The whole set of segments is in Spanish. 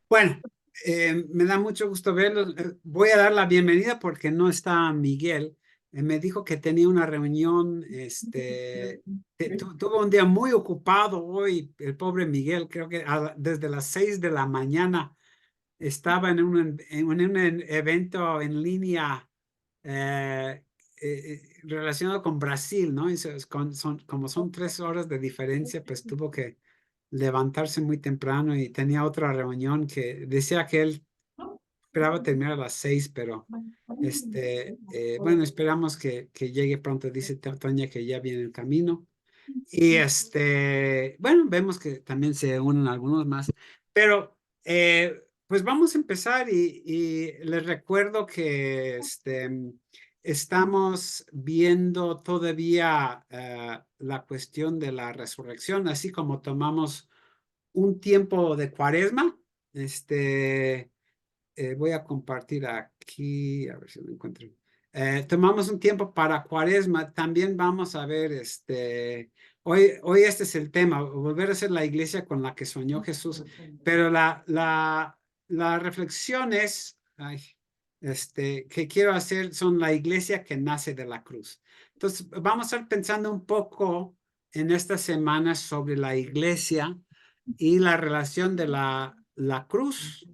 Bueno, me da mucho gusto verlos. Voy a dar la bienvenida porque no está Miguel. Me dijo que tenía una reunión, tuvo un día muy ocupado hoy, el pobre Miguel, creo que desde las 6 de la mañana estaba en un evento en línea relacionado con Brasil, ¿no? Como son 3 horas de diferencia, pues tuvo que levantarse muy temprano y tenía otra reunión que decía que él esperaba terminar a las 6, pero bueno, esperamos que llegue pronto. Dice Toña que ya viene el camino. Y bueno, vemos que también se unen algunos más, pero pues vamos a empezar y les recuerdo que estamos viendo todavía la cuestión de la resurrección, así como tomamos un tiempo de cuaresma. Voy a compartir aquí, a ver si lo encuentro. Tomamos un tiempo para cuaresma. También vamos a ver, hoy este es el tema, volver a ser la iglesia con la que soñó Jesús. Pero la reflexión es, que quiero hacer son la iglesia que nace de la cruz. Entonces, vamos a estar pensando un poco en esta semana sobre la iglesia y la relación de la cruz,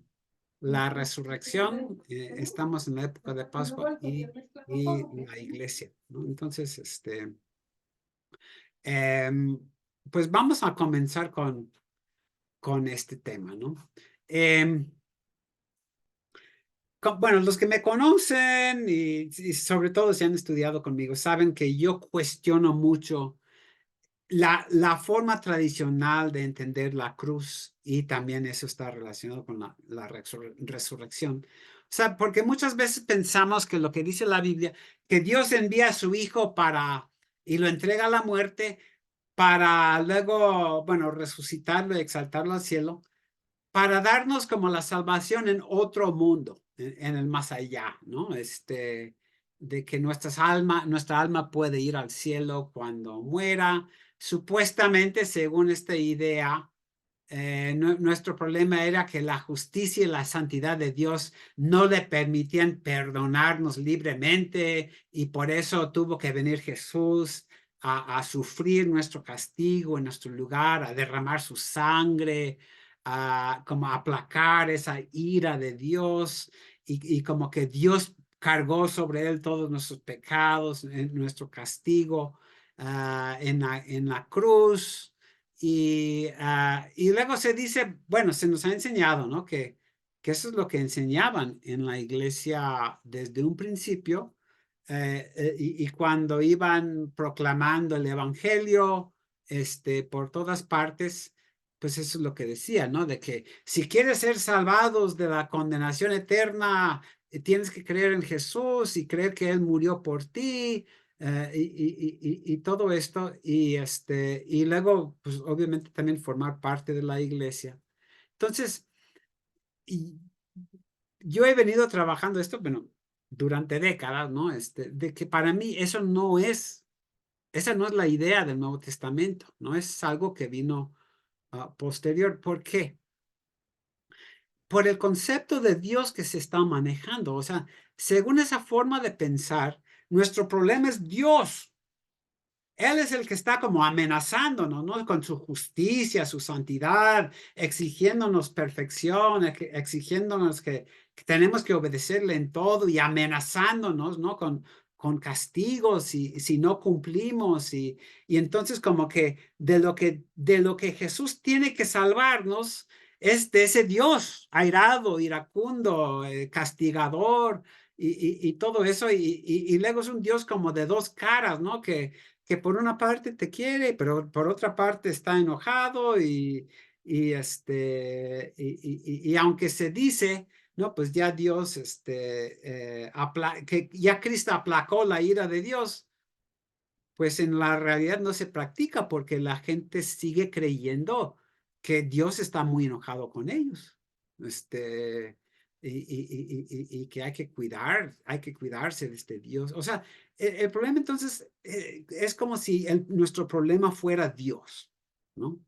la resurrección. Estamos en la época de Pascua y la iglesia, ¿no? Entonces, em, pues vamos a comenzar con este tema, ¿no? Em, bueno, los que me conocen y sobre todo si han estudiado conmigo, saben que yo cuestiono mucho la forma tradicional de entender la cruz, y también eso está relacionado con la resurrección. O sea, porque muchas veces pensamos que lo que dice la Biblia, que Dios envía a su Hijo y lo entrega a la muerte para luego, bueno, resucitarlo y exaltarlo al cielo, para darnos como la salvación en otro mundo, en el más allá, ¿no? De que nuestra alma puede ir al cielo cuando muera. Supuestamente, según esta idea, nuestro problema era que la justicia y la santidad de Dios no le permitían perdonarnos libremente, y por eso tuvo que venir Jesús a sufrir nuestro castigo en nuestro lugar, a derramar su sangre, a como aplacar esa ira de Dios, y como que Dios cargó sobre él todos nuestros pecados, nuestro castigo en la cruz. Y luego se dice, bueno, se nos ha enseñado, ¿no? Que eso es lo que enseñaban en la iglesia desde un principio, y cuando iban proclamando el evangelio, por todas partes, pues eso es lo que decía, ¿no? De que si quieres ser salvados de la condenación eterna, tienes que creer en Jesús y creer que Él murió por ti, y todo esto, y luego, pues obviamente también formar parte de la iglesia. Entonces, y yo he venido trabajando esto, bueno, durante décadas, ¿no? De que para mí esa no es la idea del Nuevo Testamento, no es algo que vino posterior. ¿Por qué? Por el concepto de Dios que se está manejando. O sea, según esa forma de pensar, nuestro problema es Dios. Él es el que está como amenazándonos, ¿no? Con su justicia, su santidad, exigiéndonos perfección, exigiéndonos que tenemos que obedecerle en todo, y amenazándonos, ¿no? Con castigos si no cumplimos. Y entonces como que de lo que Jesús tiene que salvarnos es de ese Dios airado, iracundo, castigador, y todo eso. Y luego es un Dios como de dos caras, ¿no? Que por una parte te quiere, pero por otra parte está enojado, y aunque se dice, no, pues ya Dios, que ya Cristo aplacó la ira de Dios, pues en la realidad no se practica, porque la gente sigue creyendo que Dios está muy enojado con ellos. Y que hay que cuidarse de este Dios. O sea, el problema entonces es como si nuestro problema fuera Dios, ¿no?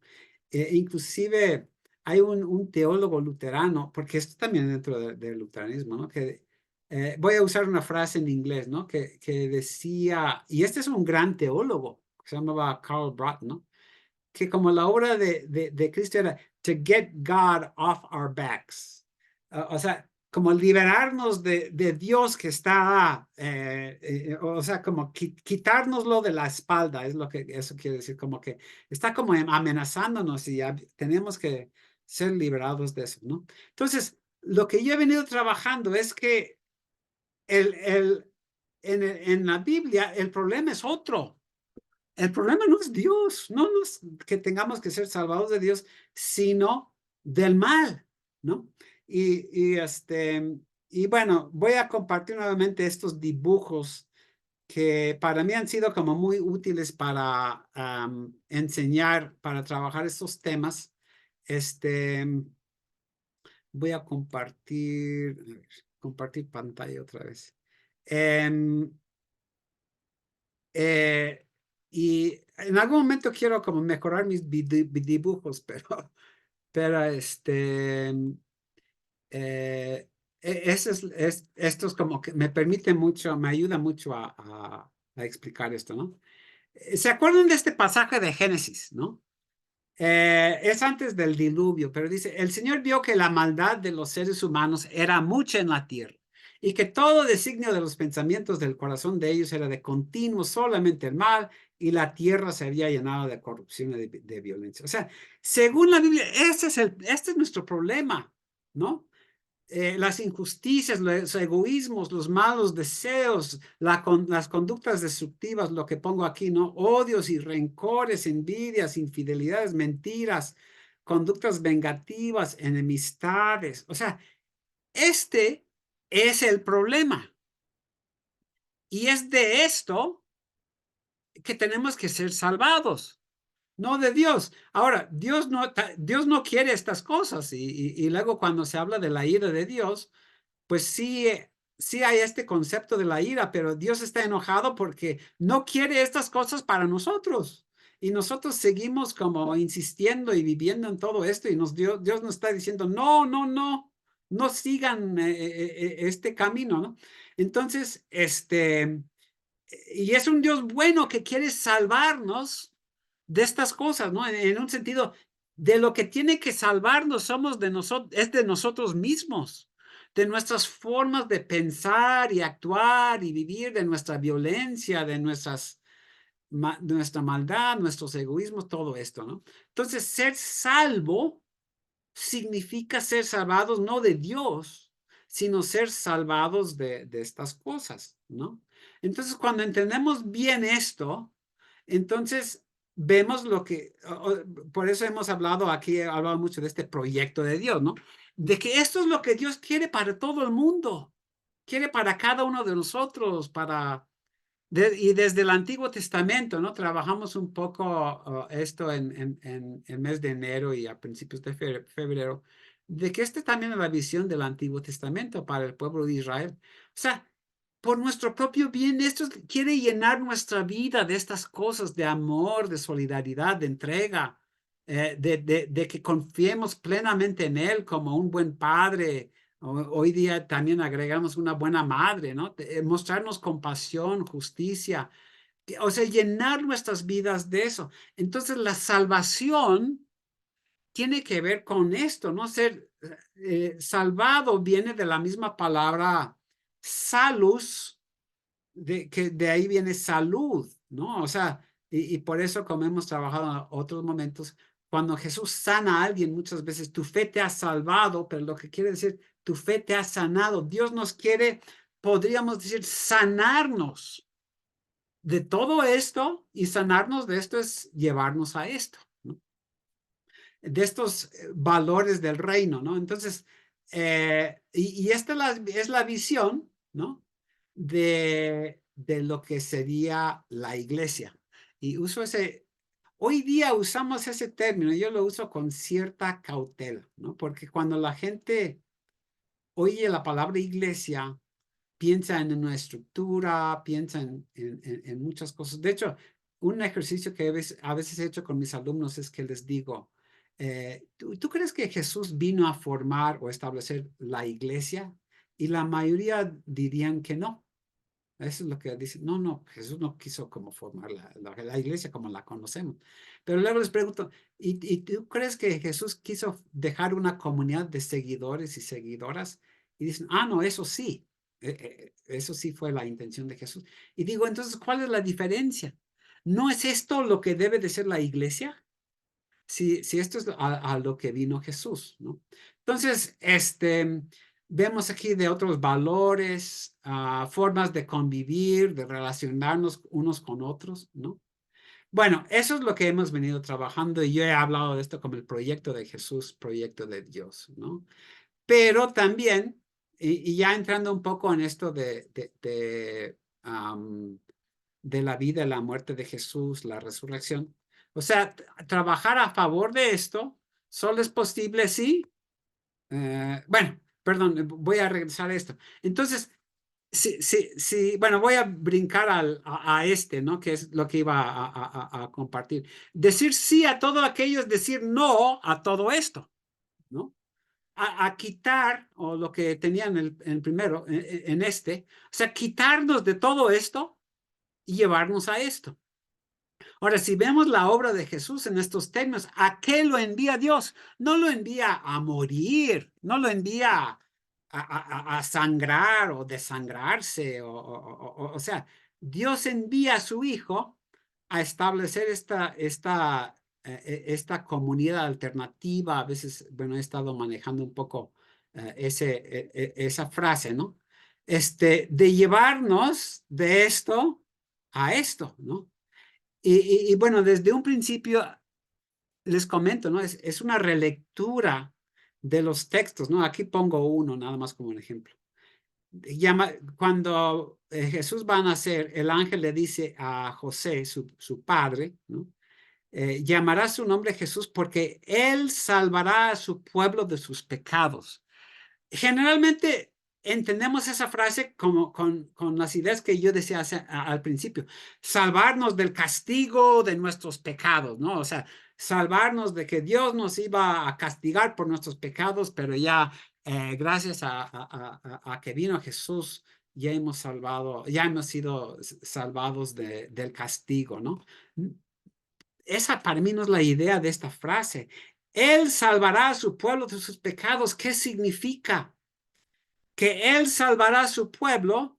Inclusive hay un teólogo luterano, porque esto también dentro del luteranismo, ¿no? Que voy a usar una frase en inglés, ¿no? Que decía, y este es un gran teólogo, se llamaba Karl Barth, ¿no? Que como la obra de Cristo era to get God off our backs. O sea, como liberarnos de Dios que está, o sea, como quitárnoslo de la espalda, es lo que eso quiere decir, como que está como amenazándonos y tenemos que ser liberados de eso, ¿no? Entonces, lo que yo he venido trabajando es que en la Biblia el problema es otro. El problema no es Dios, no es que tengamos que ser salvados de Dios, sino del mal, ¿no? Y bueno, voy a compartir nuevamente estos dibujos que para mí han sido como muy útiles para enseñar, para trabajar estos temas. Este, voy a compartir pantalla otra vez. Em, Eh, y en algún momento quiero como mejorar mis dibujos, pero ese esto es como que me permite mucho, me ayuda mucho a explicar esto, ¿no? ¿Se acuerdan de este pasaje de Génesis, no? Es antes del diluvio, pero dice, el Señor vio que la maldad de los seres humanos era mucha en la tierra y que todo designio de los pensamientos del corazón de ellos era de continuo solamente el mal y la tierra se había llenado de corrupción y de violencia. O sea, según la Biblia, este es nuestro problema, ¿no? Las injusticias, los egoísmos, los malos deseos, las conductas destructivas, lo que pongo aquí, ¿no? Odios y rencores, envidias, infidelidades, mentiras, conductas vengativas, enemistades. O sea, este es el problema. Y es de esto que tenemos que ser salvados, no de Dios. Ahora, Dios no quiere estas cosas y luego cuando se habla de la ira de Dios, pues sí, sí hay este concepto de la ira, pero Dios está enojado porque no quiere estas cosas para nosotros. Y nosotros seguimos como insistiendo y viviendo en todo esto y Dios nos está diciendo, no sigan este camino, ¿no? Entonces, y es un Dios bueno que quiere salvarnos de estas cosas, ¿no? En un sentido, de lo que tiene que salvarnos somos de nosotros, es de nosotros mismos, de nuestras formas de pensar y actuar y vivir, de nuestra violencia, de nuestra maldad, nuestros egoísmos, todo esto, ¿no? Entonces, ser salvo significa ser salvados no de Dios, sino ser salvados de estas cosas, ¿no? Entonces, cuando entendemos bien esto, entonces vemos lo que, por eso hemos hablado aquí, he hablado mucho de este proyecto de Dios, ¿no? De que esto es lo que Dios quiere para todo el mundo, quiere para cada uno de nosotros, y desde el Antiguo Testamento, ¿no? Trabajamos un poco esto en el mes de enero y a principios de febrero, de que también es la visión del Antiguo Testamento para el pueblo de Israel. O sea, por nuestro propio bien, esto quiere llenar nuestra vida de estas cosas de amor, de solidaridad, de entrega, de que confiemos plenamente en Él como un buen padre. Hoy día también agregamos una buena madre, ¿no? Mostrarnos compasión, justicia, o sea, llenar nuestras vidas de eso. Entonces, la salvación tiene que ver con esto, ¿no? Ser salvado viene de la misma palabra salus, que de ahí viene salud, ¿no? O sea, y por eso, como hemos trabajado en otros momentos, cuando Jesús sana a alguien, muchas veces tu fe te ha salvado, pero lo que quiere decir, tu fe te ha sanado. Dios nos quiere, podríamos decir, sanarnos de todo esto, y sanarnos de esto es llevarnos a esto, ¿no? De estos valores del reino, ¿no? Entonces, y esta es la visión, ¿no? De lo que sería la iglesia. Y hoy día usamos ese término, yo lo uso con cierta cautela, ¿no? Porque cuando la gente oye la palabra iglesia, piensa en una estructura, piensa en muchas cosas. De hecho, un ejercicio que a veces he hecho con mis alumnos es que les digo, ¿Tú crees que Jesús vino a formar o establecer la iglesia? Y la mayoría dirían que no. Eso es lo que dicen. No, no, Jesús no quiso como formar la iglesia como la conocemos. Pero luego les pregunto, ¿y tú crees que Jesús quiso dejar una comunidad de seguidores y seguidoras? Y dicen, ah, no, eso sí. Eso sí fue la intención de Jesús. Y digo, entonces, ¿cuál es la diferencia? ¿No es esto lo que debe de ser la iglesia? Si esto es a lo que vino Jesús, ¿no? Entonces, vemos aquí de otros valores, formas de convivir, de relacionarnos unos con otros, ¿no? Bueno, eso es lo que hemos venido trabajando y yo he hablado de esto como el proyecto de Jesús, proyecto de Dios, ¿no? Pero también, y ya entrando un poco en esto de la vida y la muerte de Jesús, la resurrección. O sea, trabajar a favor de esto solo es posible si, bueno, perdón, voy a regresar a esto. Entonces, bueno, voy a brincar a este, ¿no? Que es lo que iba a compartir. Decir sí a todo aquello es decir no a todo esto, ¿no? A quitar, o lo que tenía en el primero, en este, o sea, quitarnos de todo esto y llevarnos a esto. Ahora, si vemos la obra de Jesús en estos términos, ¿a qué lo envía Dios? No lo envía a morir, no lo envía a sangrar o desangrarse, o sea, Dios envía a su Hijo a establecer esta comunidad alternativa. A veces, bueno, he estado manejando un poco esa frase, ¿no? De llevarnos de esto a esto, ¿no? Y bueno, desde un principio les comento, ¿no? Es una relectura de los textos, ¿no? Aquí pongo uno nada más como un ejemplo. Cuando Jesús va a nacer, el ángel le dice a José, su padre, ¿no? Llamará su nombre Jesús porque él salvará a su pueblo de sus pecados. Generalmente entendemos esa frase como con las ideas que yo decía al principio, salvarnos del castigo de nuestros pecados, ¿no? O sea, salvarnos de que Dios nos iba a castigar por nuestros pecados, pero ya gracias a que vino Jesús, ya hemos sido salvados del castigo, ¿no? Esa para mí no es la idea de esta frase. Él salvará a su pueblo de sus pecados. ¿Qué significa? Que él salvará a su pueblo,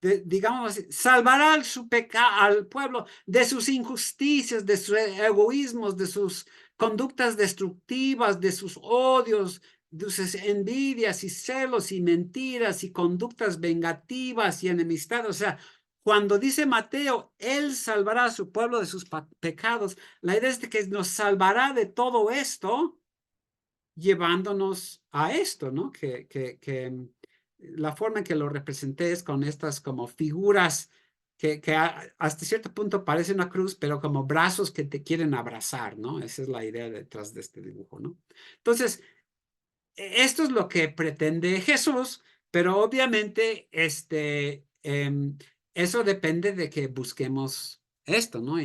digamos así, salvará al pueblo de sus injusticias, de sus egoísmos, de sus conductas destructivas, de sus odios, de sus envidias y celos y mentiras y conductas vengativas y enemistad. O sea, cuando dice Mateo, él salvará a su pueblo de sus pecados, la idea es de que nos salvará de todo esto llevándonos a esto, ¿no? La forma en que lo representé es con estas como figuras que hasta cierto punto parecen una cruz, pero como brazos que te quieren abrazar, ¿no? Esa es la idea detrás de este dibujo, ¿no? Entonces, esto es lo que pretende Jesús, pero obviamente eso depende de que busquemos esto, ¿no?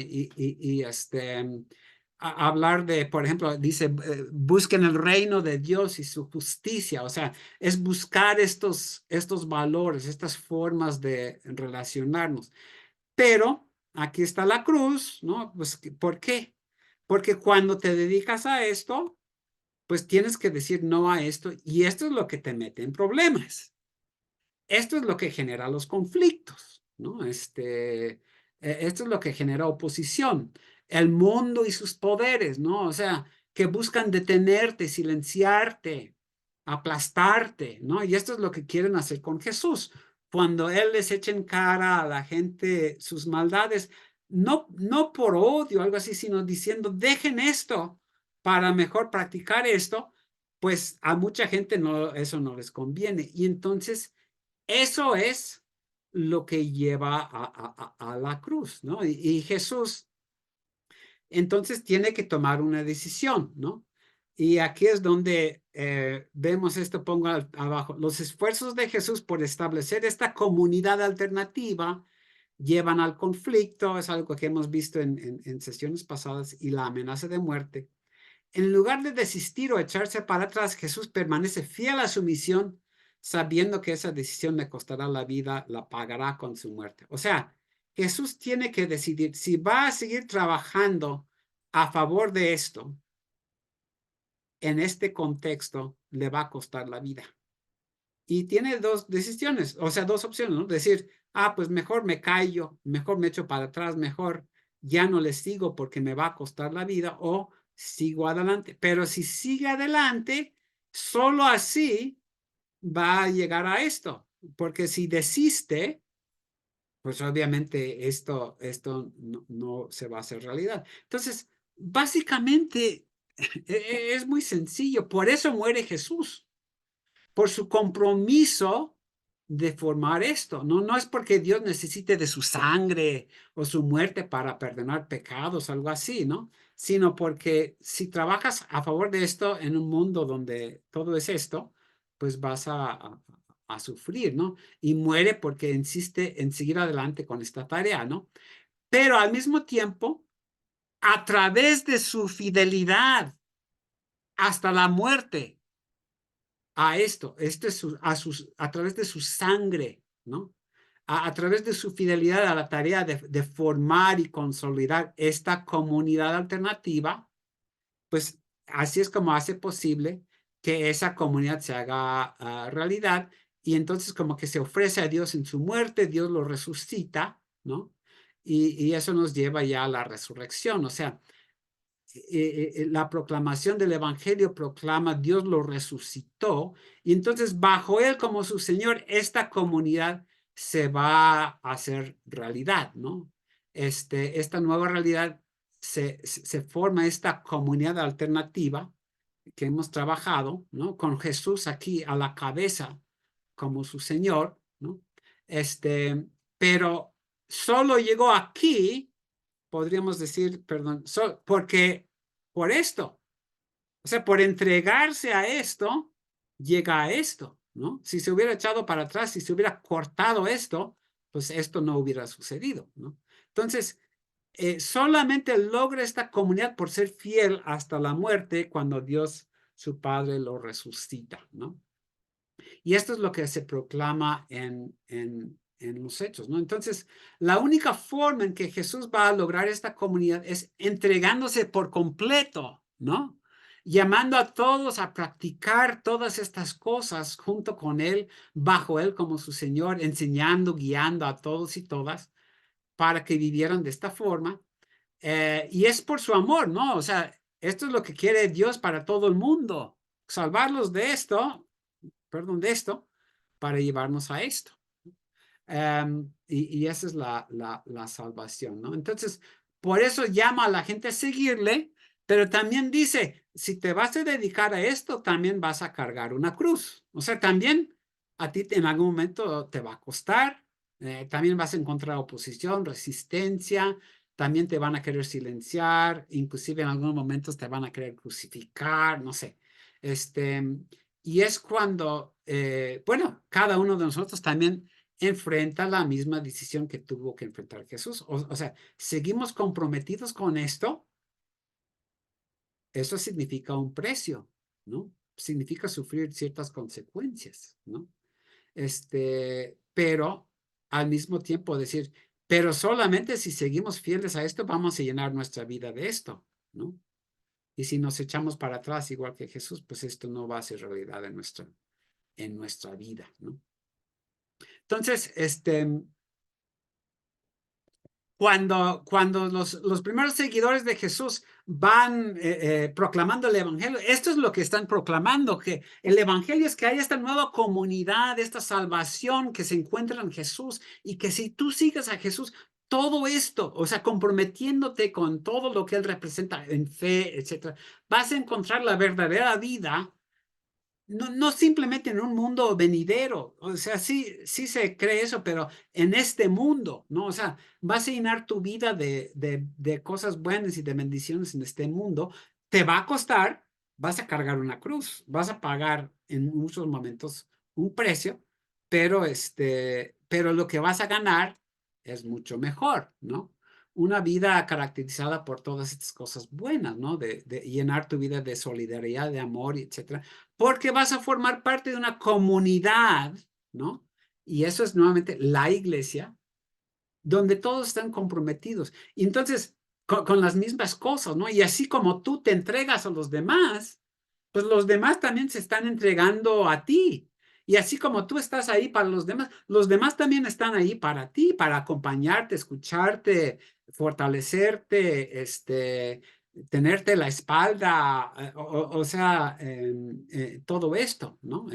Hablar de, por ejemplo, dice, busquen el reino de Dios y su justicia, o sea, es buscar estos valores, estas formas de relacionarnos. Pero aquí está la cruz, ¿no? Pues, ¿por qué? Porque cuando te dedicas a esto, pues tienes que decir no a esto y esto es lo que te mete en problemas. Esto es lo que genera los conflictos, ¿no? Esto es lo que genera oposición. El mundo y sus poderes, ¿no? O sea, que buscan detenerte, silenciarte, aplastarte, ¿no? Y esto es lo que quieren hacer con Jesús. Cuando Él les echa en cara a la gente sus maldades, no por odio, algo así, sino diciendo, dejen esto para mejor practicar esto, pues a mucha gente eso no les conviene. Y entonces eso es lo que lleva a la cruz, ¿no? Y Jesús entonces tiene que tomar una decisión, ¿no? Y aquí es donde vemos esto, pongo abajo, los esfuerzos de Jesús por establecer esta comunidad alternativa llevan al conflicto, es algo que hemos visto en sesiones pasadas, y la amenaza de muerte. En lugar de desistir o echarse para atrás, Jesús permanece fiel a su misión, sabiendo que esa decisión le costará la vida, la pagará con su muerte. O sea, Jesús tiene que decidir si va a seguir trabajando a favor de esto. En este contexto le va a costar la vida. Y tiene dos decisiones, o sea, dos opciones, ¿no? Decir, pues mejor me callo, mejor me echo para atrás, mejor ya no le sigo porque me va a costar la vida, o sigo adelante. Pero si sigue adelante, solo así va a llegar a esto, porque si desiste, pues obviamente esto no se va a hacer realidad. Entonces, básicamente es muy sencillo, por eso muere Jesús, por su compromiso de formar esto. No es porque Dios necesite de su sangre o su muerte para perdonar pecados, algo así, ¿no? Sino porque si trabajas a favor de esto en un mundo donde todo es esto, pues vas a sufrir, ¿no? Y muere porque insiste en seguir adelante con esta tarea, ¿no? Pero al mismo tiempo, a través de su fidelidad hasta la muerte, a esto, a través de su sangre, ¿no? A través de su fidelidad a la tarea de formar y consolidar esta comunidad alternativa, pues así es como hace posible que esa comunidad se haga realidad y entonces como que se ofrece a Dios en su muerte, Dios lo resucita, ¿no? Y eso nos lleva ya a la resurrección, o sea, la proclamación del evangelio proclama Dios lo resucitó y entonces bajo él como su Señor esta comunidad se va a hacer realidad, ¿no? Esta nueva realidad se forma esta comunidad alternativa que hemos trabajado, ¿no? Con Jesús aquí a la cabeza como su Señor, ¿no? Pero solo llegó aquí podríamos decir, perdón, porque por esto, o sea, por entregarse a esto, llega a esto, ¿no? Si se hubiera echado para atrás, si se hubiera cortado esto, pues esto no hubiera sucedido, ¿no? Entonces, solamente logra esta comunidad por ser fiel hasta la muerte cuando Dios, su Padre, lo resucita, ¿no? Y esto es lo que se proclama en los hechos, ¿no? Entonces, la única forma en que Jesús va a lograr esta comunidad es entregándose por completo, ¿no? Llamando a todos a practicar todas estas cosas junto con Él, bajo Él como su Señor, enseñando, guiando a todos y todas para que vivieran de esta forma. Y es por su amor, ¿no? O sea, esto es lo que quiere Dios para todo el mundo, salvarlos de esto, perdón, de esto, para llevarnos a esto. Y esa es la salvación, ¿no? Entonces, por eso llama a la gente a seguirle, pero también dice, si te vas a dedicar a esto, también vas a cargar una cruz. O sea, también a ti en algún momento te va a costar, también vas a encontrar oposición, resistencia, también te van a querer silenciar, inclusive en algunos momentos te van a querer crucificar, no sé. Y es cuando, bueno, cada uno de nosotros también enfrenta la misma decisión que tuvo que enfrentar Jesús. O sea, seguimos comprometidos con esto. Eso significa un precio, ¿no? Significa sufrir ciertas consecuencias, ¿no? Pero al mismo tiempo decir, pero solamente si seguimos fieles a esto, vamos a llenar nuestra vida de esto, ¿no? Y si nos echamos para atrás, igual que Jesús, pues esto no va a ser realidad en nuestra vida, ¿no? Entonces, cuando los primeros seguidores de Jesús van proclamando el Evangelio, esto es lo que están proclamando, que el Evangelio es que hay esta nueva comunidad, esta salvación que se encuentra en Jesús y que si tú sigues a Jesús, todo esto, o sea, comprometiéndote con todo lo que Él representa en fe, etcétera, vas a encontrar la verdadera vida no simplemente en un mundo venidero, o sea, sí se cree eso, pero en este mundo, ¿no? O sea, vas a llenar tu vida de cosas buenas y de bendiciones en este mundo, te va a costar, vas a cargar una cruz, vas a pagar en muchos momentos un precio, pero lo que vas a ganar es mucho mejor, ¿no? una vida caracterizada por todas estas cosas buenas, ¿no? De llenar tu vida de solidaridad, de amor, etcétera, porque vas a formar parte de una comunidad, ¿no? Y eso es nuevamente la iglesia, donde todos están comprometidos. Y entonces, con las mismas cosas, ¿no? Y así como tú te entregas a los demás, pues los demás también se están entregando a ti. Y así como tú estás ahí para los demás también están ahí para ti, para acompañarte, escucharte, fortalecerte, tenerte la espalda, o sea, todo esto, ¿no?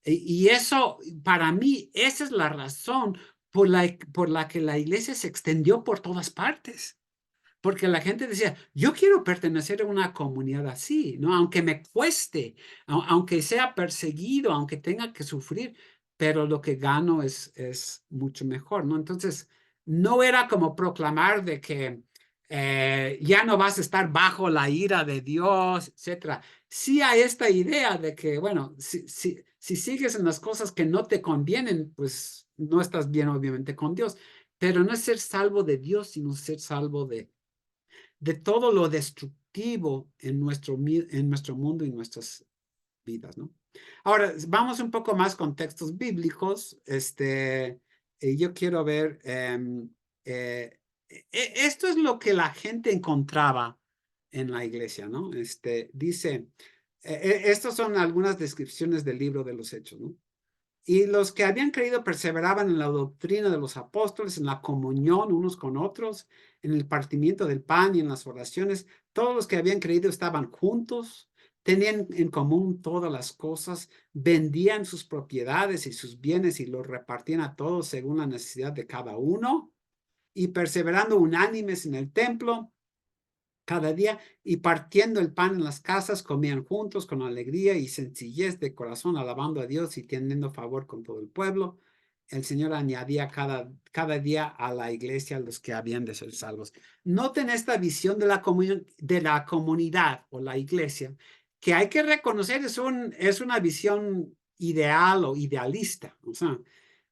Y eso, para mí, esa es la razón por la que la iglesia se extendió por todas partes. Porque la gente decía, yo quiero pertenecer a una comunidad así, ¿no? Aunque me cueste, aunque sea perseguido, aunque tenga que sufrir, pero lo que gano es mucho mejor, ¿no? Entonces, no era como proclamar de que ya no vas a estar bajo la ira de Dios, etcétera. Sí hay esta idea de que, bueno, si sigues en las cosas que no te convienen, pues no estás bien, obviamente, con Dios. Pero no es ser salvo de Dios, sino ser salvo de todo lo destructivo en nuestro mundo y nuestras vidas, ¿no? Ahora, vamos un poco más con textos bíblicos. Yo quiero ver, esto es lo que la gente encontraba en la iglesia, ¿no? Dice, estas son algunas descripciones del libro de los Hechos, ¿no? Y los que habían creído perseveraban en la doctrina de los apóstoles, en la comunión unos con otros, en el partimiento del pan y en las oraciones. Todos los que habían creído estaban juntos, tenían en común todas las cosas, vendían sus propiedades y sus bienes y los repartían a todos según la necesidad de cada uno, y perseverando unánimes en el templo cada día y partiendo el pan en las casas, comían juntos con alegría y sencillez de corazón, alabando a Dios y teniendo favor con todo el pueblo. El Señor añadía cada día a la iglesia a los que habían de ser salvos. Noten esta visión de la comunidad o la iglesia, que hay que reconocer es una visión ideal o idealista. O sea,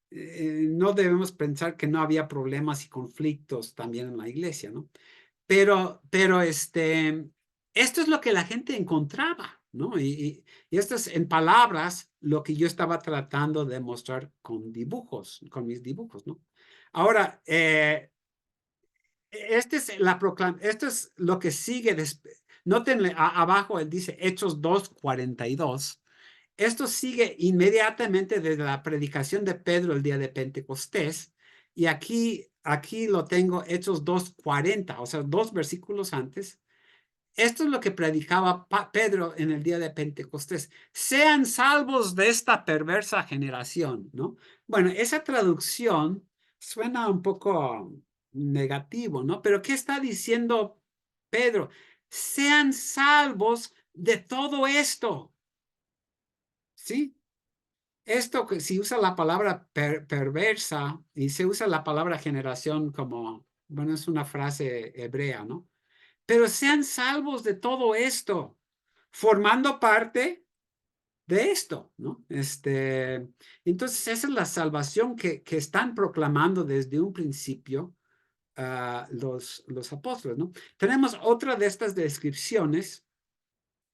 no debemos pensar que no había problemas y conflictos también en la iglesia, ¿no? Pero esto es lo que la gente encontraba, ¿no? Y esto es en palabras lo que yo estaba tratando de mostrar con dibujos, con mis dibujos, ¿no? Ahora, esto es lo que sigue. Noten abajo, él dice Hechos 2:42. Esto sigue inmediatamente desde la predicación de Pedro el día de Pentecostés. Y aquí lo tengo, Hechos 2:40, o sea, 2 versículos antes. Esto es lo que predicaba Pedro en el día de Pentecostés. Sean salvos de esta perversa generación, ¿no? Bueno, esa traducción suena un poco negativo, ¿no? Pero ¿qué está diciendo Pedro? Sean salvos de todo esto, ¿sí? Esto que si usa la palabra perversa y se usa la palabra generación como, bueno, es una frase hebrea, ¿no? Pero sean salvos de todo esto, formando parte de esto, ¿no? Entonces, esa es la salvación que están proclamando desde un principio los apóstoles, ¿no? Tenemos otra de estas descripciones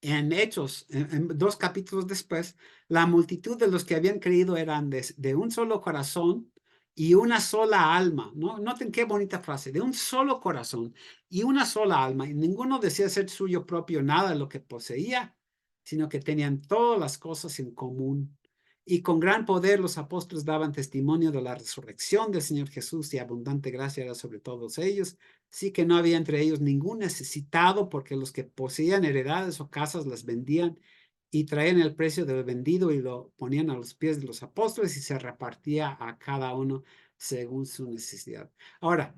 en Hechos, en 2 capítulos después. La multitud de los que habían creído eran de un solo corazón y una sola alma, ¿no? Noten qué bonita frase, de un solo corazón y una sola alma, y ninguno decía ser suyo propio nada de lo que poseía, sino que tenían todas las cosas en común. Y con gran poder los apóstoles daban testimonio de la resurrección del Señor Jesús, y abundante gracia era sobre todos ellos. Sí que no había entre ellos ningún necesitado, porque los que poseían heredades o casas las vendían y traían el precio del vendido y lo ponían a los pies de los apóstoles, y se repartía a cada uno según su necesidad. Ahora,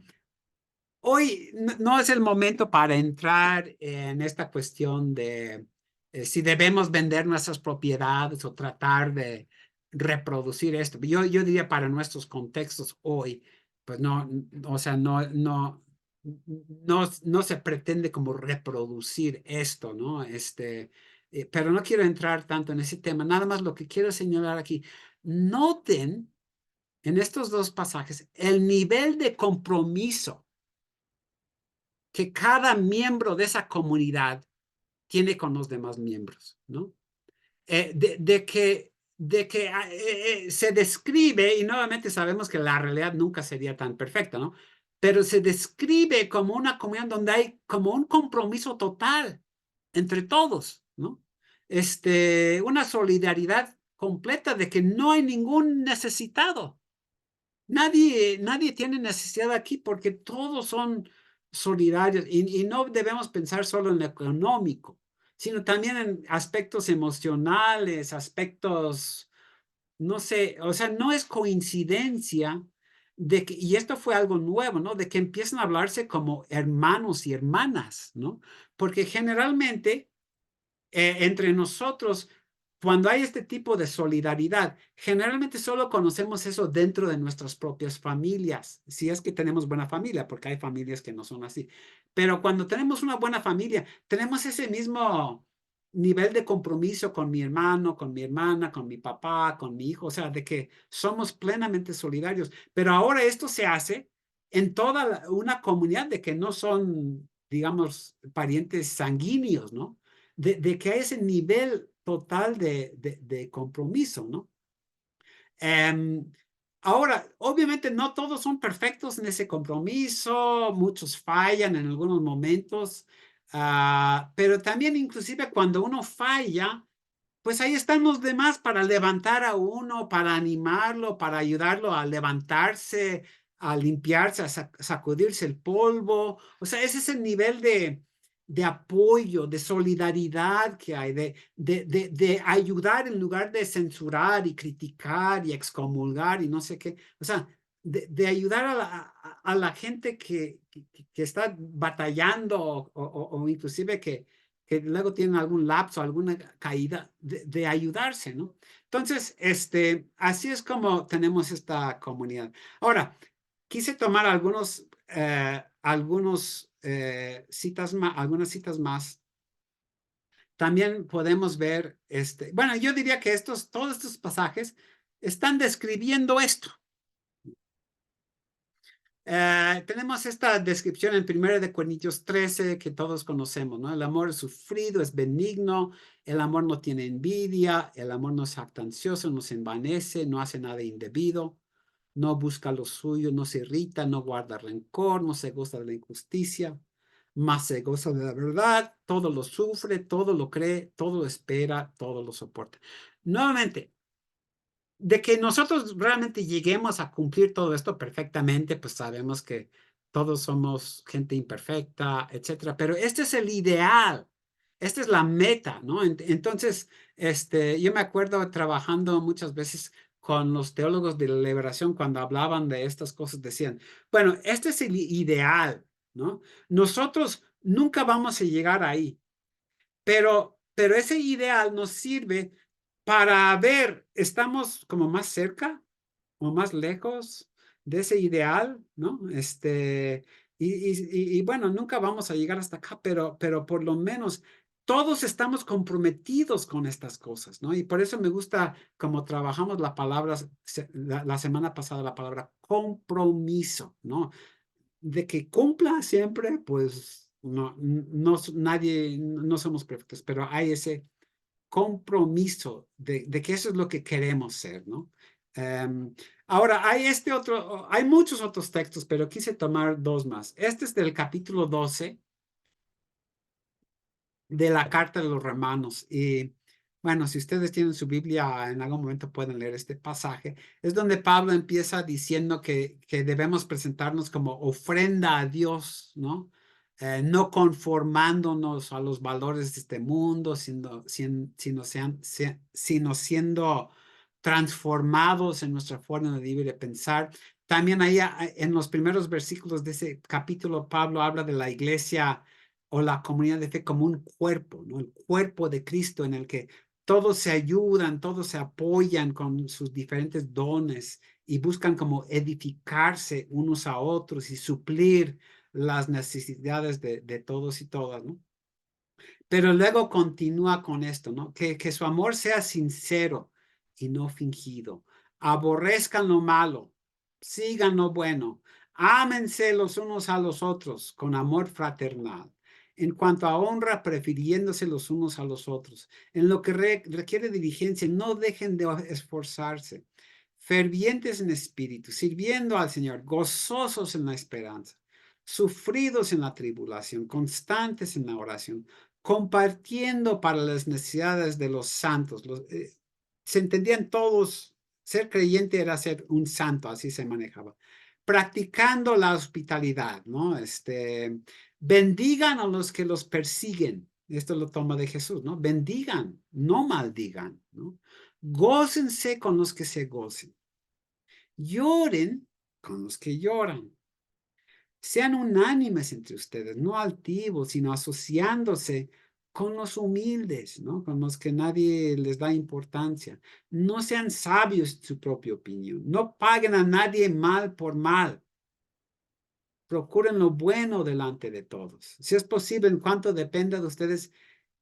hoy no es el momento para entrar en esta cuestión de si debemos vender nuestras propiedades o tratar de reproducir esto. Yo diría para nuestros contextos hoy, pues no, o sea, no se pretende como reproducir esto, ¿no? Pero no quiero entrar tanto en ese tema. Nada más lo que quiero señalar aquí. Noten en estos dos pasajes el nivel de compromiso que cada miembro de esa comunidad tiene con los demás miembros, ¿no? De que se describe, y nuevamente sabemos que la realidad nunca sería tan perfecta, ¿no? Pero se describe como una comunidad donde hay como un compromiso total entre todos, ¿no? Una solidaridad completa de que no hay ningún necesitado. Nadie tiene necesidad aquí porque todos son solidarios y no debemos pensar solo en lo económico, sino también en aspectos emocionales, aspectos, no sé, o sea, no es coincidencia de que, y esto fue algo nuevo, ¿no? De que empiezan a hablarse como hermanos y hermanas, ¿no? Porque generalmente entre nosotros, cuando hay este tipo de solidaridad, generalmente solo conocemos eso dentro de nuestras propias familias, si es que tenemos buena familia, porque hay familias que no son así. Pero cuando tenemos una buena familia, tenemos ese mismo nivel de compromiso con mi hermano, con mi hermana, con mi papá, con mi hijo, o sea, de que somos plenamente solidarios. Pero ahora esto se hace en toda una comunidad de que no son, digamos, parientes sanguíneos, ¿no? De que hay ese nivel total de compromiso, ¿no? Em, Ahora, obviamente no todos son perfectos en ese compromiso, muchos fallan en algunos momentos, pero también inclusive cuando uno falla, pues ahí están los demás para levantar a uno, para animarlo, para ayudarlo a levantarse, a limpiarse, a sacudirse el polvo. O sea, ese es el nivel de apoyo, de solidaridad que hay, de ayudar en lugar de censurar y criticar y excomulgar y no sé qué. O sea, de ayudar a la gente que está batallando o inclusive que luego tienen algún lapso, alguna caída, de ayudarse, ¿no? Entonces, así es como tenemos esta comunidad. Ahora, quise tomar algunas citas más. También podemos ver, bueno, yo diría que todos estos pasajes están describiendo esto. Tenemos esta descripción en 1 Corintios 13 que todos conocemos, ¿no? El amor es sufrido, es benigno, el amor no tiene envidia, el amor no es jactancioso, no se envanece, no hace nada indebido, no busca lo suyo, no se irrita, no guarda rencor, no se goza de la injusticia, más se goza de la verdad, todo lo sufre, todo lo cree, todo lo espera, todo lo soporta. Nuevamente, de que nosotros realmente lleguemos a cumplir todo esto perfectamente, pues sabemos que todos somos gente imperfecta, etcétera, pero este es el ideal, esta es la meta, ¿no? Entonces, yo me acuerdo trabajando muchas veces con los teólogos de la liberación cuando hablaban de estas cosas, decían, bueno, este es el ideal, ¿no? Nosotros nunca vamos a llegar ahí, pero ese ideal nos sirve para ver, estamos como más cerca o más lejos de ese ideal, ¿no? Y bueno, nunca vamos a llegar hasta acá, pero por lo menos todos estamos comprometidos con estas cosas, ¿no? Y por eso me gusta como trabajamos la palabra, la semana pasada, la palabra compromiso, ¿no? De que cumpla siempre, pues nadie, no somos perfectos, pero hay ese compromiso de que eso es lo que queremos ser, ¿no? Ahora, hay muchos otros textos, pero quise tomar dos más. Este es del capítulo 12 de la carta de los Romanos. Y bueno, si ustedes tienen su Biblia, en algún momento pueden leer este pasaje. Es donde Pablo empieza diciendo que debemos presentarnos como ofrenda a Dios, ¿no? No conformándonos a los valores de este mundo, sino siendo transformados en nuestra forma de vivir y de pensar. También ahí en los primeros versículos de ese capítulo, Pablo habla de la iglesia o la comunidad de fe como un cuerpo, ¿no? El cuerpo de Cristo en el que todos se ayudan, todos se apoyan con sus diferentes dones y buscan como edificarse unos a otros y suplir las necesidades de todos y todas, ¿no? Pero luego continúa con esto, ¿no? Que su amor sea sincero y no fingido. Aborrezcan lo malo, sigan lo bueno, Ámense los unos a los otros con amor fraternal. En cuanto a honra, prefiriéndose los unos a los otros. En lo que requiere diligencia, no dejen de esforzarse. Fervientes en espíritu, sirviendo al Señor, gozosos en la esperanza, sufridos en la tribulación, constantes en la oración, compartiendo para las necesidades de los santos. Se entendían todos, ser creyente era ser un santo, así se manejaba. Practicando la hospitalidad, ¿no? Bendigan a los que los persiguen. Esto lo toma de Jesús, ¿no? Bendigan, no maldigan, ¿no? Gócense con los que se gocen. Lloren con los que lloran. Sean unánimes entre ustedes, no altivos, sino asociándose con los humildes, ¿no? Con los que nadie les da importancia. No sean sabios en su propia opinión. No paguen a nadie mal por mal. Procuren lo bueno delante de todos. Si es posible, en cuanto dependa de ustedes,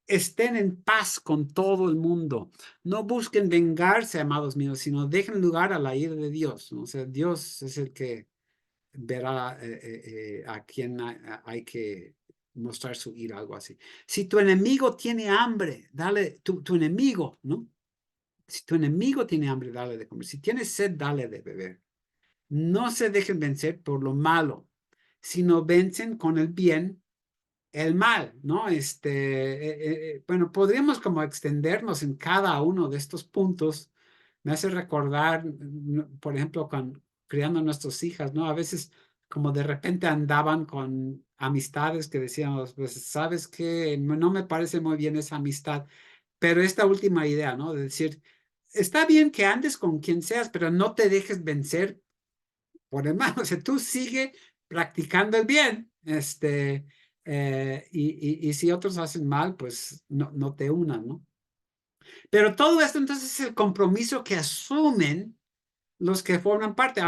estén en paz con todo el mundo. No busquen vengarse, amados míos, sino dejen lugar a la ira de Dios, ¿no? O sea, Dios es el que verá a quién hay que mostrar su ira, algo así. Si tu enemigo tiene hambre, dale, tu enemigo, ¿no? Si tu enemigo tiene hambre, dale de comer. Si tiene sed, dale de beber. No se dejen vencer por lo malo, sino vencen con el bien el mal, ¿no? Bueno, podríamos como extendernos en cada uno de estos puntos. Me hace recordar, por ejemplo, criando a nuestras hijas, ¿no? A veces como de repente andaban con amistades que decíamos, pues, ¿sabes qué? No me parece muy bien esa amistad, pero esta última idea, ¿no? De decir, está bien que andes con quien seas, pero no te dejes vencer por el mal. O sea, tú sigue practicando el bien, y si otros hacen mal, pues no te unan, ¿no? Pero todo esto entonces es el compromiso que asumen los que forman parte.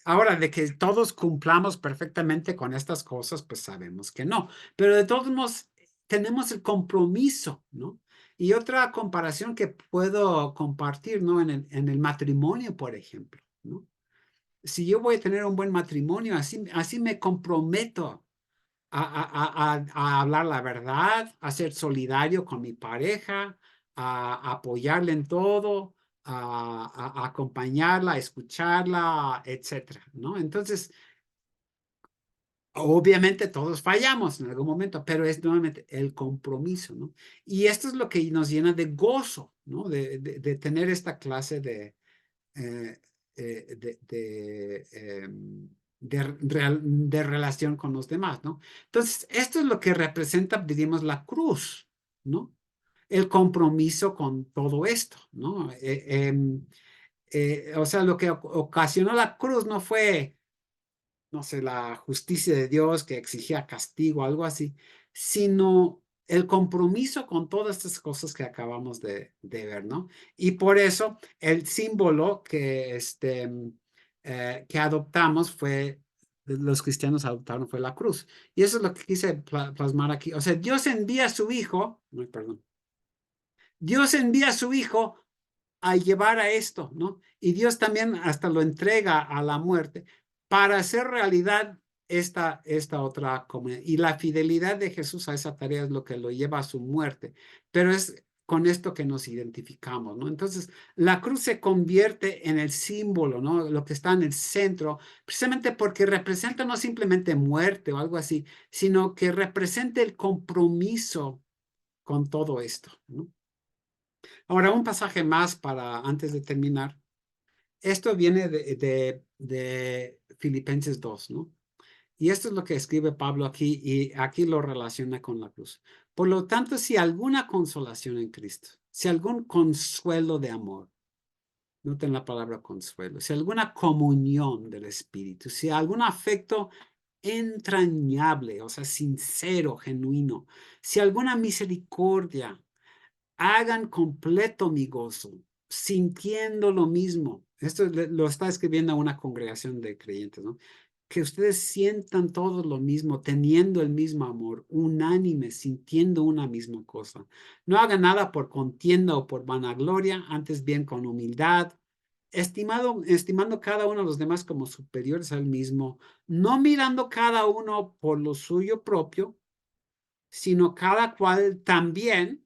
Ahora, de que todos cumplamos perfectamente con estas cosas, pues sabemos que no. Pero de todos modos, tenemos el compromiso, ¿no? Y otra comparación que puedo compartir, ¿no? En el matrimonio, por ejemplo, ¿no? Si yo voy a tener un buen matrimonio, así me comprometo a hablar la verdad, a ser solidario con mi pareja, a apoyarle en todo, a acompañarla, a escucharla, etcétera, ¿no? Entonces, obviamente todos fallamos en algún momento, pero es nuevamente el compromiso, ¿no? Y esto es lo que nos llena de gozo, ¿no? De tener esta clase eh, de relación con los demás, ¿no? Entonces, esto es lo que representa, diríamos, la cruz, ¿no? El compromiso con todo esto, ¿no? O sea, lo que ocasionó la cruz no fue, no sé, la justicia de Dios que exigía castigo, algo así, sino el compromiso con todas estas cosas que acabamos de ver, ¿no? Y por eso el símbolo que adoptamos los cristianos adoptaron fue la cruz. Y eso es lo que quise plasmar aquí. O sea, Dios envía a su hijo, no, perdón, Dios envía a su hijo a llevar a esto, ¿no? Y Dios también hasta lo entrega a la muerte para hacer realidad esta otra comunidad. Y la fidelidad de Jesús a esa tarea es lo que lo lleva a su muerte. Pero es con esto que nos identificamos, ¿no? Entonces, la cruz se convierte en el símbolo, ¿no? Lo que está en el centro, precisamente porque representa no simplemente muerte o algo así, sino que representa el compromiso con todo esto, ¿no? Ahora, un pasaje más para antes de terminar. Esto viene de Filipenses 2, ¿no? Y esto es lo que escribe Pablo aquí y aquí lo relaciona con la cruz. Por lo tanto, si alguna consolación en Cristo, si algún consuelo de amor, noten la palabra consuelo, si alguna comunión del Espíritu, si algún afecto entrañable, o sea, sincero, genuino, si alguna misericordia, hagan completo mi gozo, sintiendo lo mismo. Esto lo está escribiendo a una congregación de creyentes, ¿no? Que ustedes sientan todos lo mismo, teniendo el mismo amor, unánime, sintiendo una misma cosa. No hagan nada por contienda o por vanagloria, antes bien con humildad. estimando cada uno de los demás como superiores al mismo, no mirando cada uno por lo suyo propio, sino cada cual también,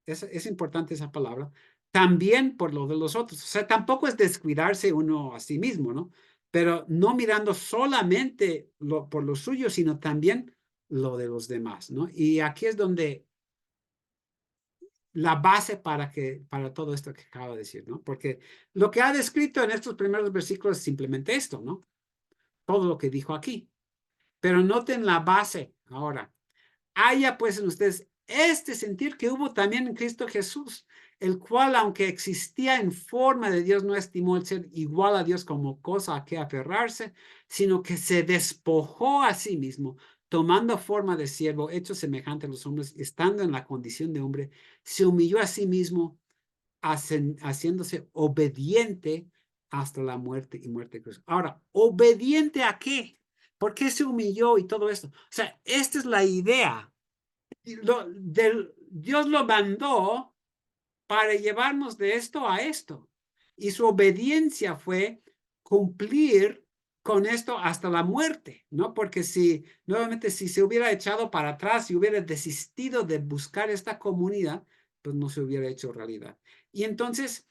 es importante esa palabra, también por lo de los otros. O sea, tampoco es descuidarse uno a sí mismo, ¿no? Pero no mirando solamente por lo suyo, sino también lo de los demás, ¿no? Y aquí es donde la base para todo esto que acabo de decir, ¿no? Porque lo que ha descrito en estos primeros versículos es simplemente esto, ¿no? Todo lo que dijo aquí. Pero noten la base ahora. Haya pues en ustedes este sentir que hubo también en Cristo Jesús, el cual, aunque existía en forma de Dios, no estimó el ser igual a Dios como cosa a que aferrarse, sino que se despojó a sí mismo, tomando forma de siervo, hecho semejante a los hombres, estando en la condición de hombre, se humilló a sí mismo, haciéndose obediente hasta la muerte y muerte de cruz. Ahora, ¿obediente a qué? ¿Por qué se humilló y todo esto? O sea, esta es la idea. Dios lo mandó para llevarnos de esto a esto. Y su obediencia fue cumplir con esto hasta la muerte, ¿no? Porque si, nuevamente, si se hubiera echado para atrás y hubiera desistido de buscar esta comunidad, pues no se hubiera hecho realidad. Y entonces,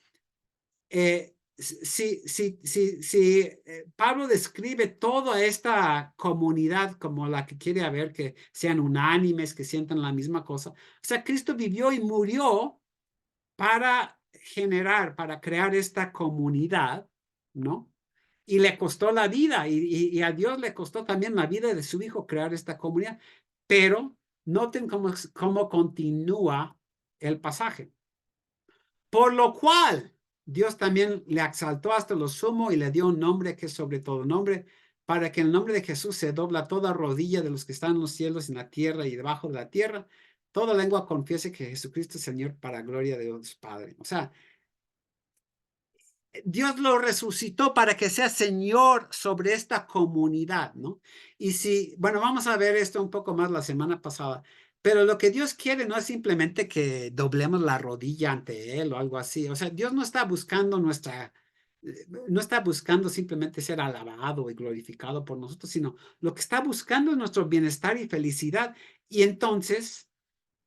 si Pablo describe toda esta comunidad como la que quiere ver, que sean unánimes, que sientan la misma cosa, o sea, Cristo vivió y murió para generar, para crear esta comunidad, ¿no? Y le costó la vida y a Dios le costó también la vida de su hijo crear esta comunidad. Pero noten cómo continúa el pasaje. Por lo cual Dios también le exaltó hasta lo sumo y le dio un nombre que es sobre todo nombre, para que en el nombre de Jesús se dobla toda rodilla de los que están en los cielos, en la tierra y debajo de la tierra. Toda lengua confiese que Jesucristo es Señor para gloria de Dios Padre. O sea, Dios lo resucitó para que sea Señor sobre esta comunidad, ¿no? Y si, bueno, vamos a ver esto un poco más la semana pasada, pero lo que Dios quiere no es simplemente que doblemos la rodilla ante Él o algo así. O sea, Dios no está buscando no está buscando simplemente ser alabado y glorificado por nosotros, sino lo que está buscando es nuestro bienestar y felicidad. Y entonces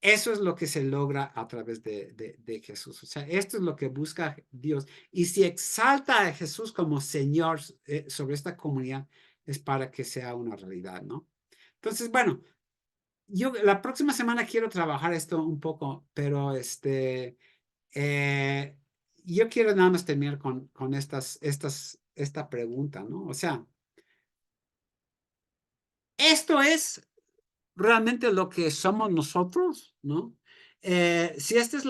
eso es lo que se logra a través de Jesús. O sea, esto es lo que busca Dios. Y si exalta a Jesús como Señor sobre esta comunidad, es para que sea una realidad, ¿no? Entonces, bueno, yo la próxima semana quiero trabajar esto un poco, pero eh, yo quiero nada más terminar con esta pregunta, ¿no? O sea, esto es realmente lo que somos nosotros, ¿no? Si esta es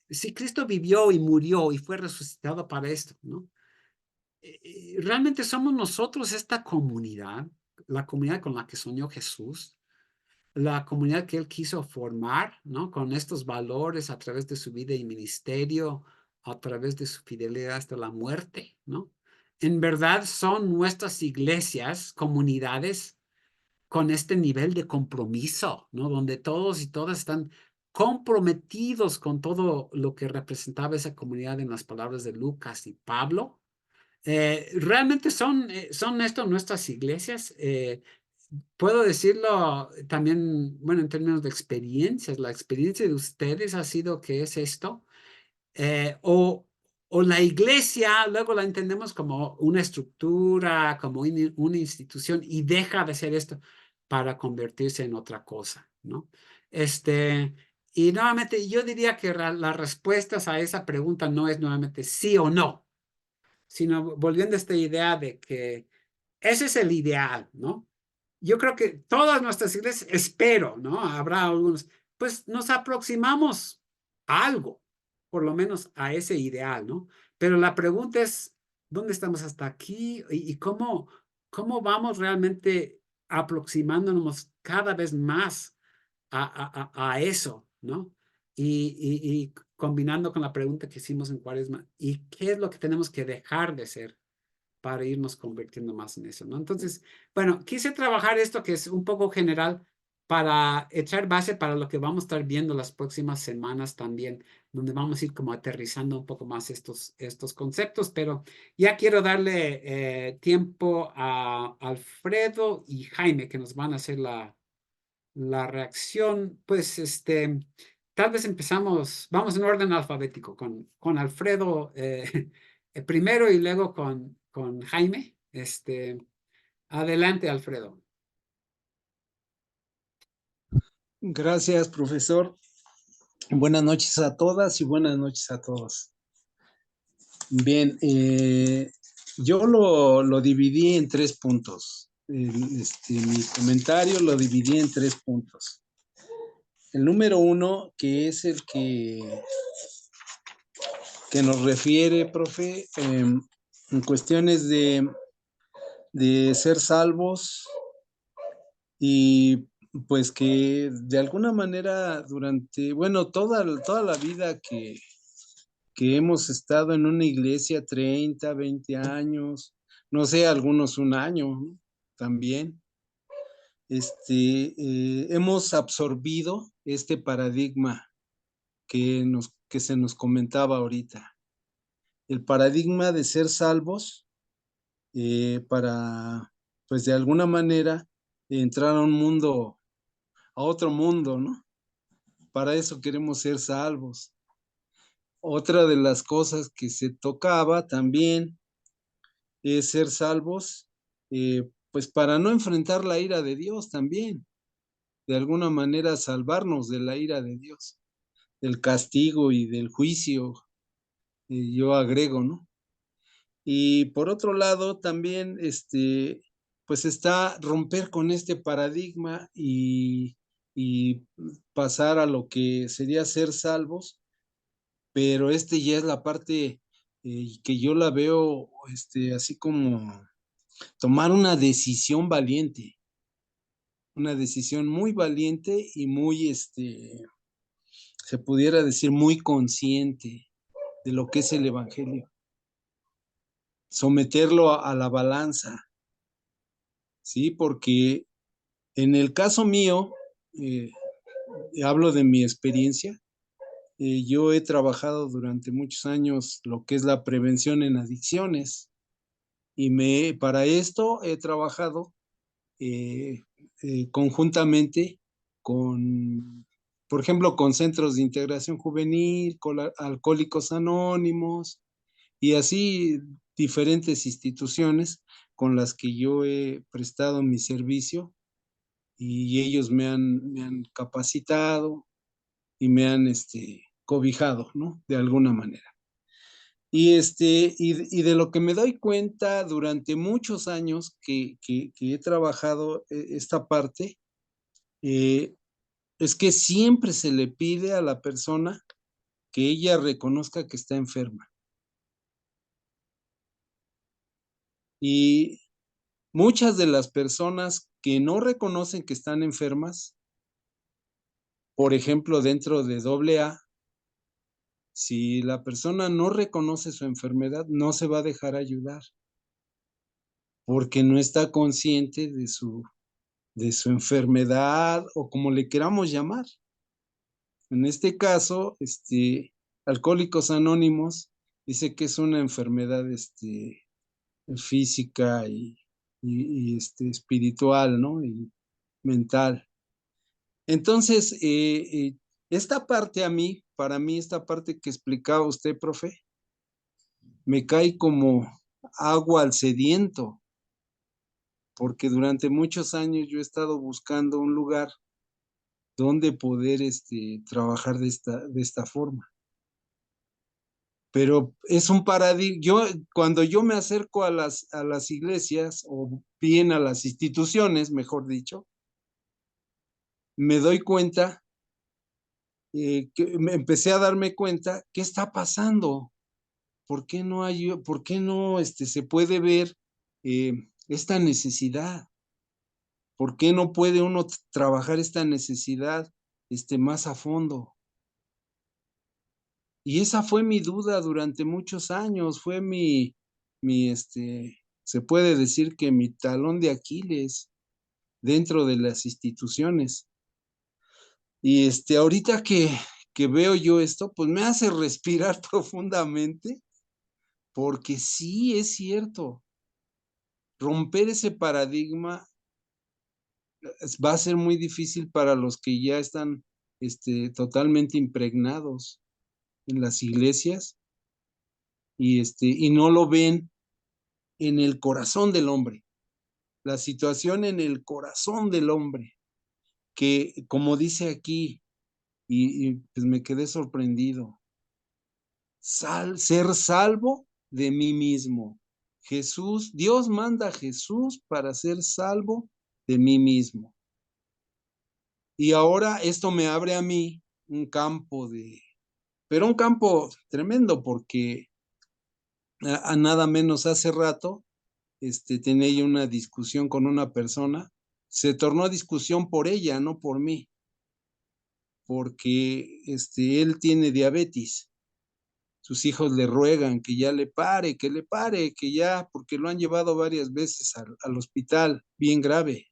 si Cristo vivió y murió y fue resucitado para esto, ¿no? Realmente somos nosotros esta comunidad, la comunidad con la que soñó Jesús, la comunidad que él quiso formar, ¿no? Con estos valores a través de su vida y ministerio, a través de su fidelidad hasta la muerte, ¿no? En verdad son nuestras iglesias, comunidades con este nivel de compromiso, ¿no? Donde todos y todas están comprometidos con todo lo que representaba esa comunidad en las palabras de Lucas y Pablo. Realmente son esto nuestras iglesias. Puedo decirlo también, bueno, en términos de experiencias, la experiencia de ustedes ha sido que es esto. Eh, o, o la iglesia, luego la entendemos como una estructura, como una institución y deja de ser esto para convertirse en otra cosa, ¿no? Este, y nuevamente yo diría que las respuestas a esa pregunta no es nuevamente sí o no, sino volviendo a esta idea de que ese es el ideal, ¿no? Yo creo que todas nuestras iglesias, espero, ¿no? Habrá algunos, pues nos aproximamos a algo, por lo menos a ese ideal, ¿no? Pero la pregunta es, ¿dónde estamos hasta aquí? ¿Y cómo vamos realmente aproximándonos cada vez más a eso, ¿no? Y combinando con la pregunta que hicimos en Cuaresma, ¿y qué es lo que tenemos que dejar de ser para irnos convirtiendo más en eso, ¿no? Entonces, bueno, quise trabajar esto que es un poco general para echar base para lo que vamos a estar viendo las próximas semanas también, donde vamos a ir como aterrizando un poco más estos conceptos, pero ya quiero darle tiempo a Alfredo y Jaime que nos van a hacer la reacción. Pues tal vez empezamos, vamos en orden alfabético con Alfredo primero y luego con Jaime. Adelante, Alfredo. Gracias, profesor. Buenas noches a todas y buenas noches a todos. Bien, yo lo dividí en 3 puntos. Mi comentario lo dividí en 3 puntos. El número 1, que es el que nos refiere, profe, en cuestiones de ser salvos y pues que de alguna manera durante, bueno, toda la vida que hemos estado en una iglesia 30, 20 años, no sé, algunos un año, ¿no? También, hemos absorbido este paradigma que se nos comentaba ahorita. El paradigma de ser salvos para, pues de alguna manera, entrar a un mundo, a otro mundo, ¿no? Para eso queremos ser salvos. Otra de las cosas que se tocaba también es ser salvos, pues para no enfrentar la ira de Dios también, de alguna manera salvarnos de la ira de Dios, del castigo y del juicio, yo agrego, ¿no? Y por otro lado, también, pues está romper con este paradigma y pasar a lo que sería ser salvos, pero ya es la parte que yo la veo, así como tomar una decisión muy valiente y muy, se pudiera decir, muy consciente de lo que es el Evangelio. Someterlo a la balanza, ¿sí? Porque en el caso mío, eh, hablo de mi experiencia, yo he trabajado durante muchos años lo que es la prevención en adicciones y para esto he trabajado eh, conjuntamente con, por ejemplo, con centros de integración juvenil, con alcohólicos anónimos y así diferentes instituciones con las que yo he prestado mi servicio y ellos me han capacitado y me han cobijado, ¿no? De alguna manera. Y de lo que me doy cuenta durante muchos años que he trabajado esta parte, eh, es que siempre se le pide a la persona que ella reconozca que está enferma. Y muchas de las personas que no reconocen que están enfermas, por ejemplo, dentro de AA, si la persona no reconoce su enfermedad, no se va a dejar ayudar, porque no está consciente de su enfermedad o como le queramos llamar. En este caso, Alcohólicos Anónimos dice que es una enfermedad física espiritual, ¿no? Y mental. Entonces, esta parte para mí, esta parte que explicaba usted, profe, me cae como agua al sediento, porque durante muchos años yo he estado buscando un lugar donde poder trabajar de esta forma. Pero es un paradigma, cuando yo me acerco a las iglesias, o bien a las instituciones, mejor dicho, me doy cuenta, que me empecé a darme cuenta, ¿qué está pasando? ¿Por qué no se puede ver esta necesidad? ¿Por qué no puede uno trabajar esta necesidad más a fondo? Y esa fue mi duda durante muchos años, fue se puede decir que mi talón de Aquiles dentro de las instituciones. Y ahorita que veo yo esto, pues me hace respirar profundamente, porque sí es cierto, romper ese paradigma va a ser muy difícil para los que ya están totalmente impregnados en las iglesias y no lo ven en el corazón del hombre, la situación en el corazón del hombre, que como dice aquí, pues me quedé sorprendido, ser salvo de mí mismo. Jesús, Dios manda a Jesús para ser salvo de mí mismo. Y ahora esto me abre a mí un campo pero un campo tremendo, porque a nada menos hace rato, tenía yo una discusión con una persona, se tornó discusión por ella, no por mí, porque él tiene diabetes. Sus hijos le ruegan que ya le pare, que ya, porque lo han llevado varias veces al hospital, bien grave.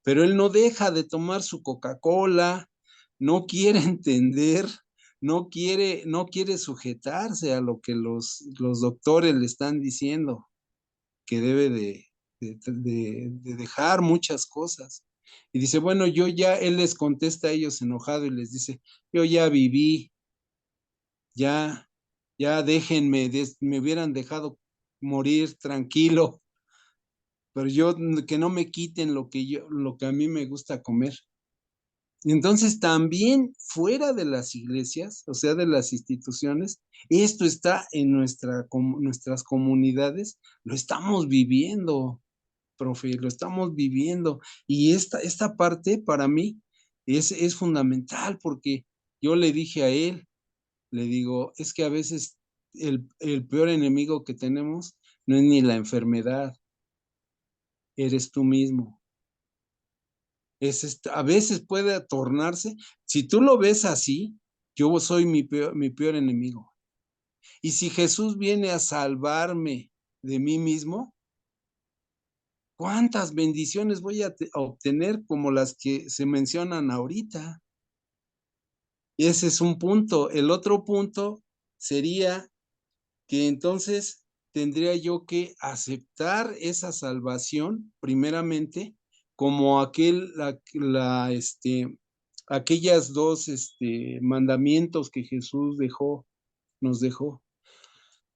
Pero él no deja de tomar su Coca-Cola, no quiere entender, no quiere sujetarse a lo que los doctores le están diciendo, que debe de dejar muchas cosas. Y dice, bueno, él les contesta a ellos enojado y les dice, yo ya viví, ya, ya déjenme, me hubieran dejado morir tranquilo, pero que no me quiten lo que a mí me gusta comer. Entonces, también fuera de las iglesias, o sea, de las instituciones, esto está en nuestras comunidades, lo estamos viviendo, profe, lo estamos viviendo. Y esta parte para mí es fundamental, porque yo le dije a él, le digo, es que a veces el peor enemigo que tenemos no es ni la enfermedad, eres tú mismo. A veces puede tornarse, si tú lo ves así, yo soy mi peor enemigo. Y si Jesús viene a salvarme de mí mismo, ¿cuántas bendiciones voy a obtener como las que se mencionan ahorita? Y ese es un punto. El otro punto sería que entonces tendría yo que aceptar esa salvación, primeramente, como aquellas dos mandamientos que Jesús nos dejó.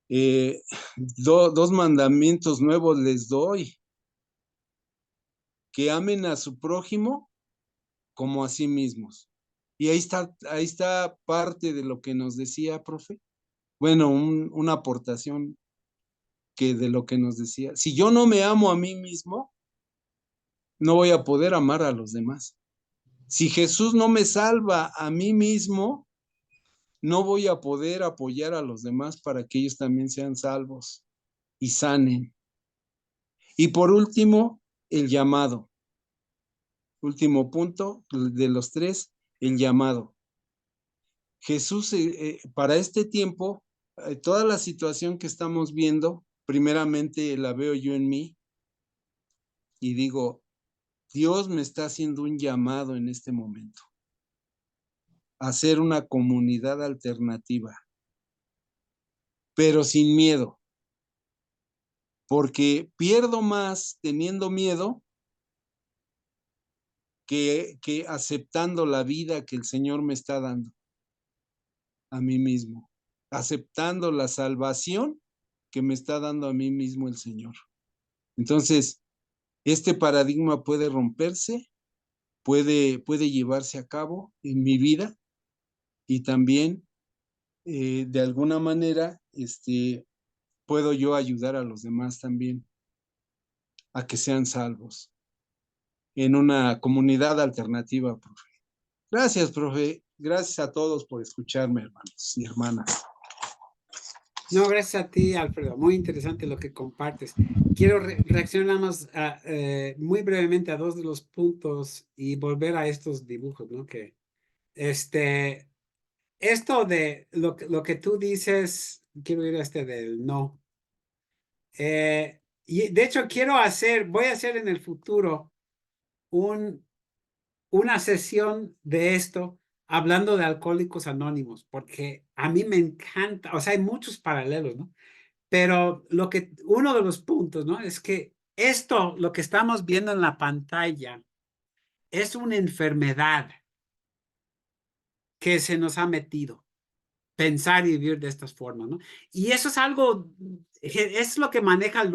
Dos mandamientos nuevos les doy, que amen a su prójimo como a sí mismos. Y ahí está parte de lo que nos decía, profe. Bueno, una aportación que de lo que nos decía. Si yo no me amo a mí mismo, no voy a poder amar a los demás. Si Jesús no me salva a mí mismo, no voy a poder apoyar a los demás para que ellos también sean salvos y sanen. Y por último, el llamado. Último punto de los tres, el llamado. Jesús, para este tiempo, toda la situación que estamos viendo, primeramente la veo yo en mí y digo, Dios me está haciendo un llamado en este momento a ser una comunidad alternativa, pero sin miedo, porque pierdo más teniendo miedo que aceptando la vida que el Señor me está dando a mí mismo, aceptando la salvación que me está dando a mí mismo el Señor. Entonces, este paradigma puede romperse, puede llevarse a cabo en mi vida y también de alguna manera puedo yo ayudar a los demás también a que sean salvos en una comunidad alternativa, profe. Gracias, profe. Gracias a todos por escucharme, hermanos y hermanas. No, gracias a ti, Alfredo. Muy interesante lo que compartes. Quiero reaccionar más muy brevemente a dos de los puntos y volver a estos dibujos, ¿no? Que este, esto de lo que tú dices, quiero ir a este del no. Y de hecho voy a hacer en el futuro un una sesión de esto hablando de Alcohólicos Anónimos, porque a mí me encanta, o sea, hay muchos paralelos, ¿no? Pero uno de los puntos, ¿no? Es que esto, lo que estamos viendo en la pantalla, es una enfermedad que se nos ha metido, pensar y vivir de estas formas, ¿no? Y eso es algo, es lo que maneja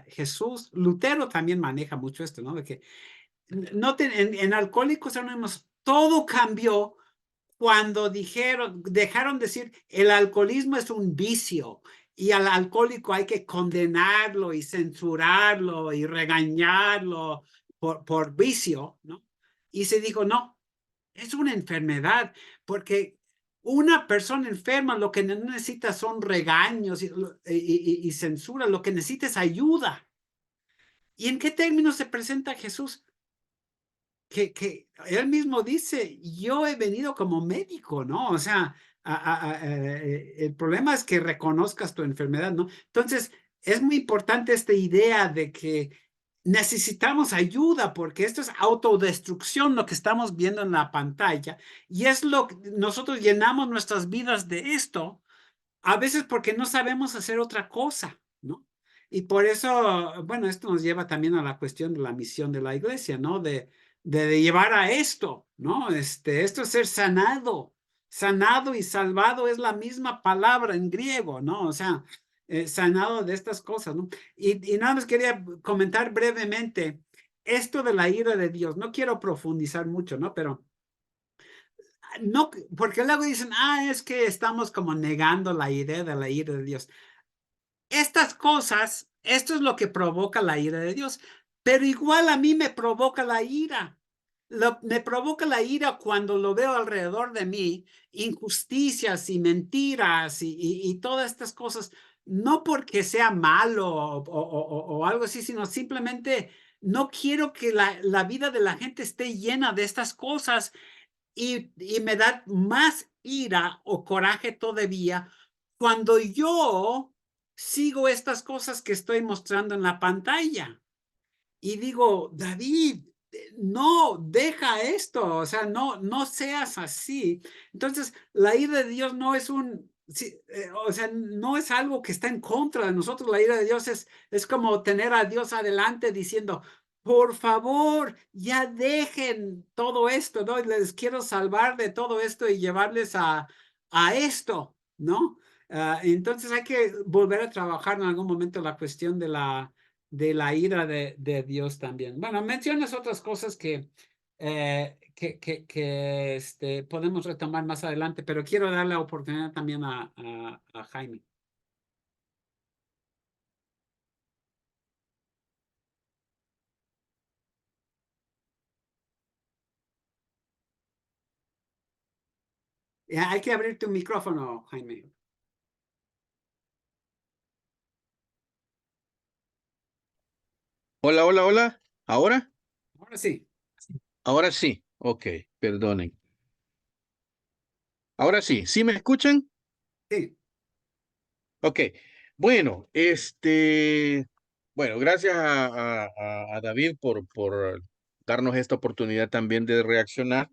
Jesús. Lutero también maneja mucho esto, ¿no? De que noten, en Alcohólicos Anónimos todo cambió cuando dejaron decir el alcoholismo es un vicio y al alcohólico hay que condenarlo y censurarlo y regañarlo por vicio, ¿no? Y se dijo, no, es una enfermedad, porque una persona enferma lo que no necesita son regaños y censura, lo que necesita es ayuda. ¿Y en qué términos se presenta Jesús? Que él mismo dice, yo he venido como médico, ¿no? O sea, el problema es que reconozcas tu enfermedad, ¿no? Entonces, es muy importante esta idea de que necesitamos ayuda porque esto es autodestrucción, lo que estamos viendo en la pantalla, y es lo que nosotros llenamos nuestras vidas de esto, a veces porque no sabemos hacer otra cosa, ¿no? Y por eso, bueno, esto nos lleva también a la cuestión de la misión de la iglesia, ¿no? De llevar a esto, ¿no? Esto es ser sanado. Sanado y salvado es la misma palabra en griego, ¿no? O sea, sanado de estas cosas, ¿no? Y nada más quería comentar brevemente esto de la ira de Dios. No quiero profundizar mucho, ¿no? Pero no, porque luego dicen, es que estamos como negando la idea de la ira de Dios. Estas cosas, esto es lo que provoca la ira de Dios, pero igual a mí me provoca la ira. Me provoca la ira cuando lo veo alrededor de mí, injusticias y mentiras y todas estas cosas, no porque sea malo o algo así, sino simplemente no quiero que la vida de la gente esté llena de estas cosas y me da más ira o coraje todavía cuando yo sigo estas cosas que estoy mostrando en la pantalla. Y digo, David, no, deja esto, o sea, no seas así. Entonces, la ira de Dios no es sí, o sea, no es algo que está en contra de nosotros. La ira de Dios es como tener a Dios adelante diciendo, por favor, ya dejen todo esto, ¿no? Les quiero salvar de todo esto y llevarles a esto, ¿no? Entonces hay que volver a trabajar en algún momento la cuestión de la ira de Dios también. Bueno, mencionas otras cosas que podemos retomar más adelante, pero quiero dar la oportunidad también a Jaime. Hay que abrir tu micrófono, Jaime. Hola, hola, hola. ¿Ahora? Ahora sí. Ahora sí. Ok, perdonen. Ahora sí. ¿Sí me escuchan? Sí. Ok. Bueno, bueno, gracias a David por darnos esta oportunidad también de reaccionar.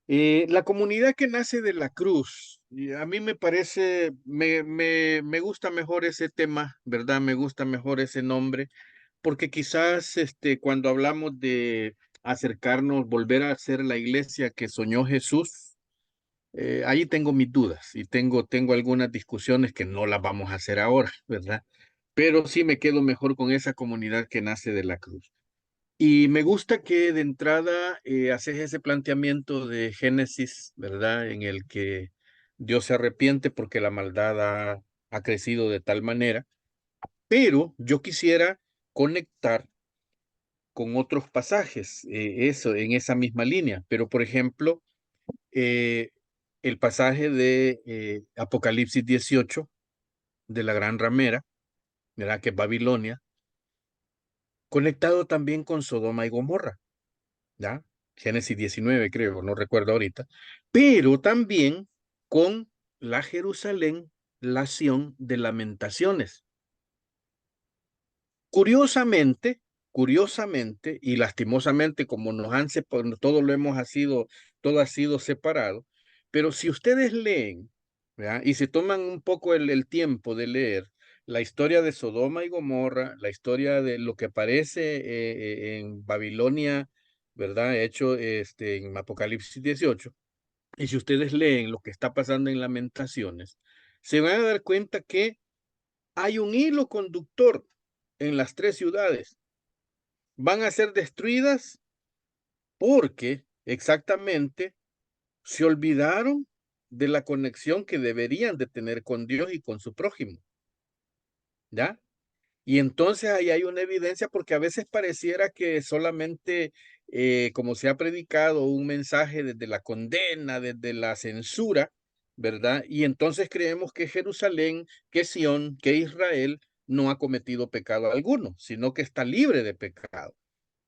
La comunidad que nace de la cruz, y a mí me parece, me gusta mejor ese tema, ¿verdad? Me gusta mejor ese nombre, porque quizás cuando hablamos de acercarnos, volver a ser la iglesia que soñó Jesús, ahí tengo mis dudas y tengo algunas discusiones que no las vamos a hacer ahora, ¿verdad? Pero sí me quedo mejor con esa comunidad que nace de la cruz. Y me gusta que de entrada haces ese planteamiento de Génesis, ¿verdad? En el que Dios se arrepiente porque la maldad ha crecido de tal manera, pero yo quisiera conectar con otros pasajes, eso, en esa misma línea. Pero, por ejemplo, eh, el pasaje de Apocalipsis 18, de la gran ramera, ¿verdad? Que es Babilonia, conectado también con Sodoma y Gomorra, ¿ya? Génesis 19, creo, no recuerdo ahorita, pero también con la Jerusalén, la Sión de Lamentaciones. Curiosamente, curiosamente y lastimosamente, como nos han separado, todo ha sido separado, pero si ustedes leen, ¿verdad? Y se toman un poco el tiempo de leer la historia de Sodoma y Gomorra, la historia de lo que aparece en Babilonia, ¿verdad? Hecho en Apocalipsis 18, y si ustedes leen lo que está pasando en Lamentaciones, se van a dar cuenta que hay un hilo conductor en las tres ciudades. Van a ser destruidas porque exactamente se olvidaron de la conexión que deberían de tener con Dios y con su prójimo, ¿ya? Y entonces ahí hay una evidencia porque a veces pareciera que solamente, como se ha predicado, un mensaje desde la condena, desde la censura, ¿verdad? Y entonces creemos que Jerusalén, que Sión, que Israel no ha cometido pecado alguno, sino que está libre de pecado.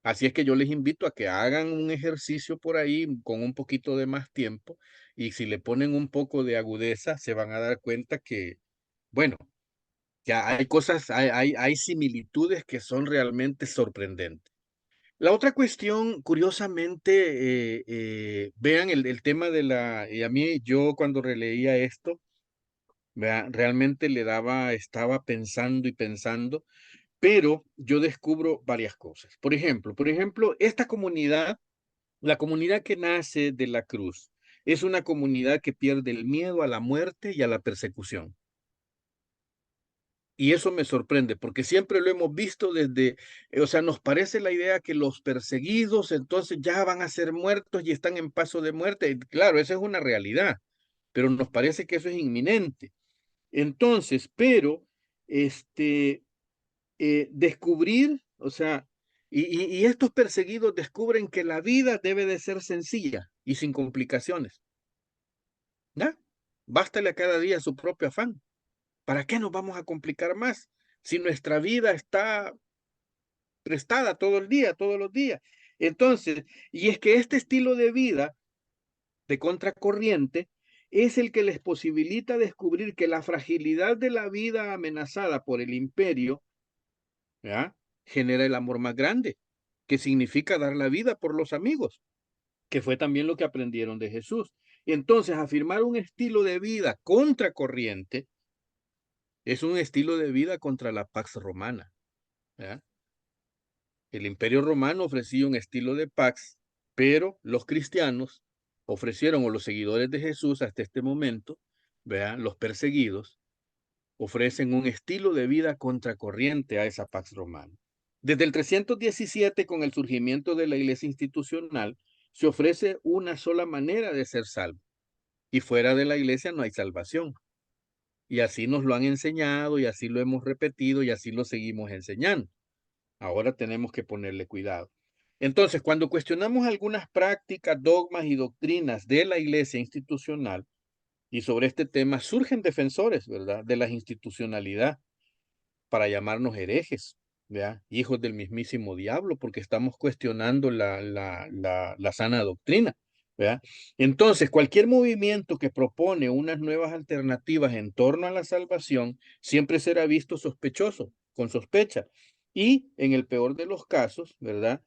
Así es que yo les invito a que hagan un ejercicio por ahí con un poquito de más tiempo y si le ponen un poco de agudeza, se van a dar cuenta que, bueno, ya hay cosas, hay similitudes que son realmente sorprendentes. La otra cuestión, curiosamente, vean el tema de y a mí yo cuando releía esto, realmente estaba pensando y pensando, pero yo descubro varias cosas. Por ejemplo, esta comunidad, la comunidad que nace de la cruz, es una comunidad que pierde el miedo a la muerte y a la persecución. Y eso me sorprende, porque siempre lo hemos visto desde, o sea, nos parece la idea que los perseguidos entonces ya van a ser muertos y están en paso de muerte. Y claro, esa es una realidad, pero nos parece que eso es inminente. Entonces, pero, descubrir, o sea, y estos perseguidos descubren que la vida debe de ser sencilla y sin complicaciones. ¿Ya? Bástale a cada día su propio afán. ¿Para qué nos vamos a complicar más si nuestra vida está prestada todo el día, todos los días? Entonces, y es que este estilo de vida de contracorriente es el que les posibilita descubrir que la fragilidad de la vida amenazada por el imperio, ¿ya?, genera el amor más grande, que significa dar la vida por los amigos, que fue también lo que aprendieron de Jesús. Entonces, afirmar un estilo de vida contracorriente es un estilo de vida contra la Pax Romana, ¿ya? El Imperio Romano ofrecía un estilo de Pax, pero los cristianos ofrecieron, o los seguidores de Jesús hasta este momento, ¿vean? Los perseguidos, ofrecen un estilo de vida contracorriente a esa Pax Romana. Desde el 317, con el surgimiento de la iglesia institucional, se ofrece una sola manera de ser salvo, y fuera de la iglesia no hay salvación. Y así nos lo han enseñado, y así lo hemos repetido, y así lo seguimos enseñando. Ahora tenemos que ponerle cuidado. Entonces, cuando cuestionamos algunas prácticas, dogmas y doctrinas de la iglesia institucional, y sobre este tema surgen defensores, ¿verdad?, de la institucionalidad para llamarnos herejes, ¿verdad?, hijos del mismísimo diablo, porque estamos cuestionando la sana doctrina, ¿verdad? Entonces, cualquier movimiento que propone unas nuevas alternativas en torno a la salvación siempre será visto sospechoso, con sospecha, y en el peor de los casos, ¿verdad?,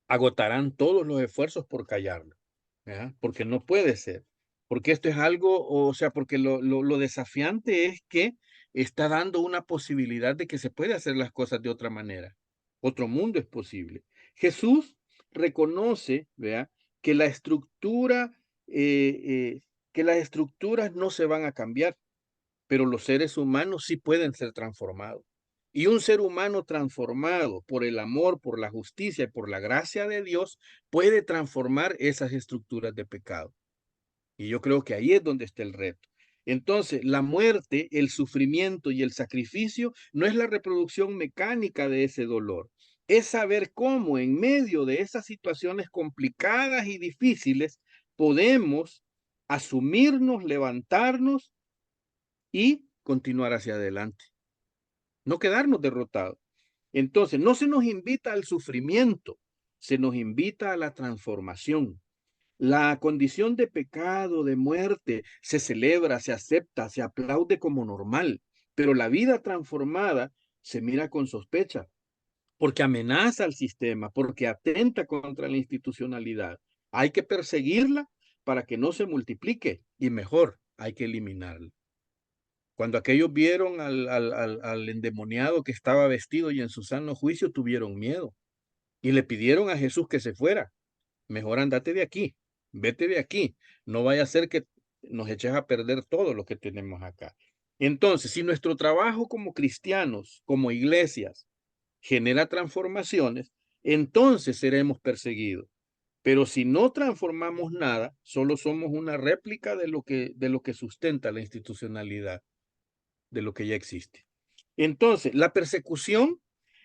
agotarán todos los esfuerzos por callarlo, ¿verdad? Porque no puede ser, porque esto es algo, o sea, porque lo desafiante es que está dando una posibilidad de que se puede hacer las cosas de otra manera. Otro mundo es posible. Jesús reconoce, ¿verdad?, que la estructura, que las estructuras no se van a cambiar, pero los seres humanos sí pueden ser transformados. Y un ser humano transformado por el amor, por la justicia y por la gracia de Dios puede transformar esas estructuras de pecado. Y yo creo que ahí es donde está el reto. Entonces, la muerte, el sufrimiento y el sacrificio no es la reproducción mecánica de ese dolor. Es saber cómo en medio de esas situaciones complicadas y difíciles podemos asumirnos, levantarnos y continuar hacia adelante. No quedarnos derrotados. Entonces, no se nos invita al sufrimiento, se nos invita a la transformación. La condición de pecado, de muerte, se celebra, se acepta, se aplaude como normal, pero la vida transformada se mira con sospecha, porque amenaza al sistema, porque atenta contra la institucionalidad. Hay que perseguirla para que no se multiplique y mejor, hay que eliminarla. Cuando aquellos vieron al endemoniado que estaba vestido y en su sano juicio, tuvieron miedo y le pidieron a Jesús que se fuera. Mejor andate de aquí, vete de aquí. No vaya a ser que nos eches a perder todo lo que tenemos acá. Entonces, si nuestro trabajo como cristianos, como iglesias, genera transformaciones, entonces seremos perseguidos. Pero si no transformamos nada, solo somos una réplica de lo que sustenta la institucionalidad, de lo que ya existe. Entonces, la persecución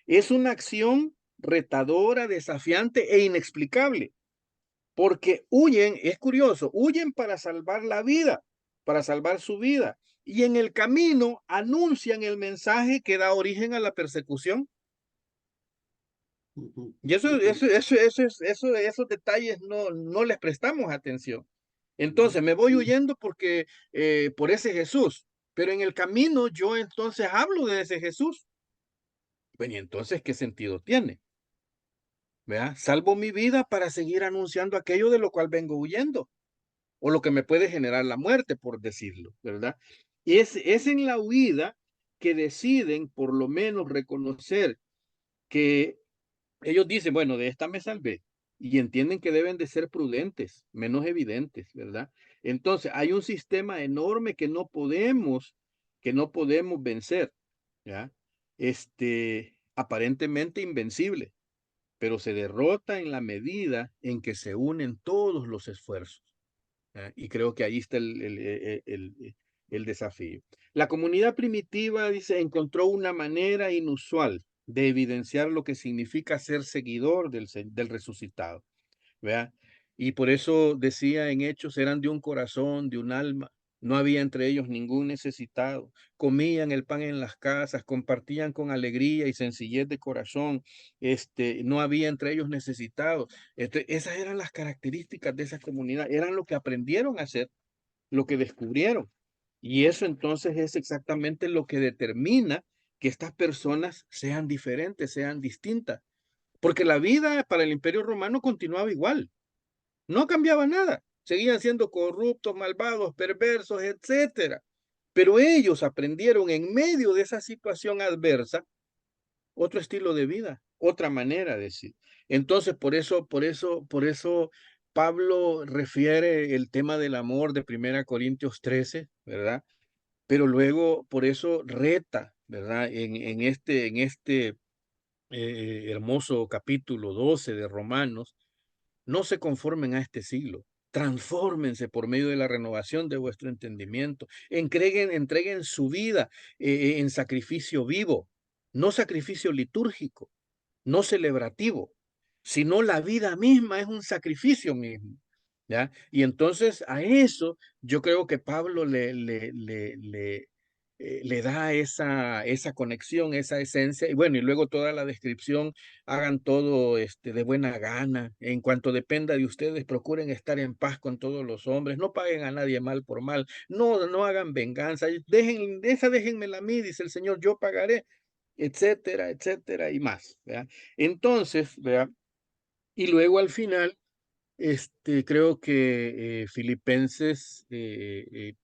es una acción retadora, desafiante e inexplicable, porque huyen, es curioso, huyen para salvar la vida, para salvar su vida, y en el camino anuncian el mensaje que da origen a la persecución. Y esos detalles no les prestamos atención. Entonces me voy huyendo porque por ese Jesús, pero en el camino yo entonces hablo de ese Jesús. Bueno, y entonces, ¿qué sentido tiene? ¿Vea? Salvo mi vida para seguir anunciando aquello de lo cual vengo huyendo, o lo que me puede generar la muerte, por decirlo, ¿verdad? Y es en la huida que deciden por lo menos reconocer que ellos dicen, bueno, de esta me salvé, y entienden que deben de ser prudentes, menos evidentes, ¿verdad? Entonces, hay un sistema enorme que no podemos vencer, ¿ya? Aparentemente invencible, pero se derrota en la medida en que se unen todos los esfuerzos. ¿Ya? Y creo que ahí está el desafío. La comunidad primitiva, dice, encontró una manera inusual de evidenciar lo que significa ser seguidor del resucitado. ¿Vea? Y por eso decía en Hechos, eran de un corazón, de un alma. No había entre ellos ningún necesitado. Comían el pan en las casas, compartían con alegría y sencillez de corazón. No había entre ellos necesitados. Esas eran las características de esa comunidad. Eran lo que aprendieron a hacer, lo que descubrieron. Y eso entonces es exactamente lo que determina que estas personas sean diferentes, sean distintas. Porque la vida para el Imperio Romano continuaba igual. No cambiaba nada. Seguían siendo corruptos, malvados, perversos, etcétera. Pero ellos aprendieron en medio de esa situación adversa otro estilo de vida, otra manera de decir. Entonces, por eso Pablo refiere el tema del amor de 1 Corintios 13, ¿verdad? Pero luego, por eso reta, ¿verdad? En este hermoso capítulo 12 de Romanos, no se conformen a este siglo. Transfórmense por medio de la renovación de vuestro entendimiento. Entreguen su vida en sacrificio vivo, no sacrificio litúrgico, no celebrativo, sino la vida misma es un sacrificio mismo. ¿Ya? Y entonces a eso yo creo que Pablo le da esa conexión, esa esencia, y bueno, y luego toda la descripción, hagan todo de buena gana, en cuanto dependa de ustedes, procuren estar en paz con todos los hombres, no paguen a nadie mal por mal, no hagan venganza, déjenmela a mí, dice el Señor, yo pagaré, etcétera, etcétera, y más, ¿verdad? Entonces, ¿verdad? Y luego al final, creo que Filipenses es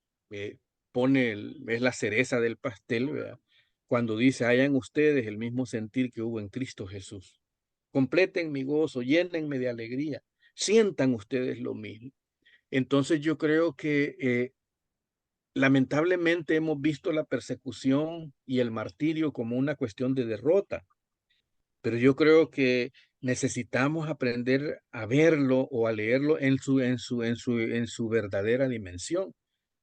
la cereza del pastel, ¿verdad? Cuando dice, hayan ustedes el mismo sentir que hubo en Cristo Jesús. Completen mi gozo, llénenme de alegría, sientan ustedes lo mismo. Entonces yo creo que lamentablemente hemos visto la persecución y el martirio como una cuestión de derrota, pero yo creo que necesitamos aprender a verlo o a leerlo en su verdadera dimensión,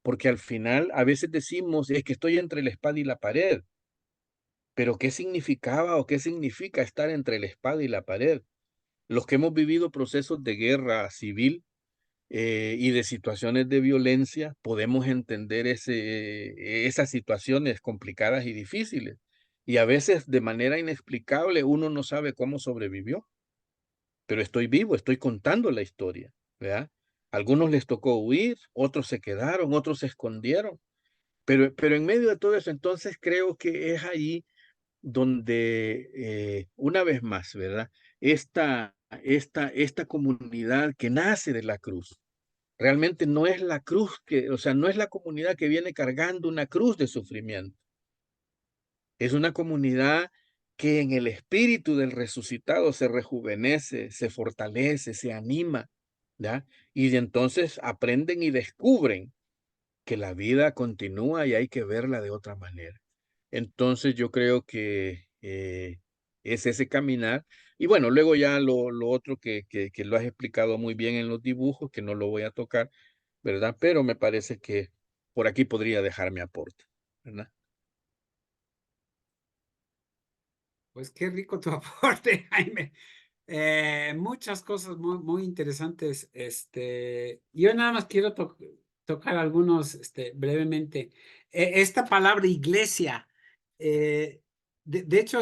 porque al final a veces decimos, es que estoy entre la espada y la pared, pero ¿qué significaba o qué significa estar entre la espada y la pared? Los que hemos vivido procesos de guerra civil y de situaciones de violencia, podemos entender esas situaciones complicadas y difíciles. Y a veces de manera inexplicable uno no sabe cómo sobrevivió, pero estoy vivo, estoy contando la historia, ¿verdad? Algunos les tocó huir, otros se quedaron, otros se escondieron, pero en medio de todo eso, entonces creo que es ahí donde una vez más, ¿verdad? Esta comunidad que nace de la cruz, realmente no es la cruz que, o sea, no es la comunidad que viene cargando una cruz de sufrimiento. Es una comunidad que en el espíritu del resucitado se rejuvenece, se fortalece, se anima, ¿ya? Y de entonces aprenden y descubren que la vida continúa y hay que verla de otra manera. Entonces yo creo que es ese caminar. Y bueno, luego ya lo otro que lo has explicado muy bien en los dibujos, que no lo voy a tocar, ¿verdad? Pero me parece que por aquí podría dejar mi aporte, ¿verdad? Pues qué rico tu aporte, Jaime. Muchas cosas muy interesantes. Yo nada más quiero tocar algunos brevemente. Esta palabra iglesia, de hecho,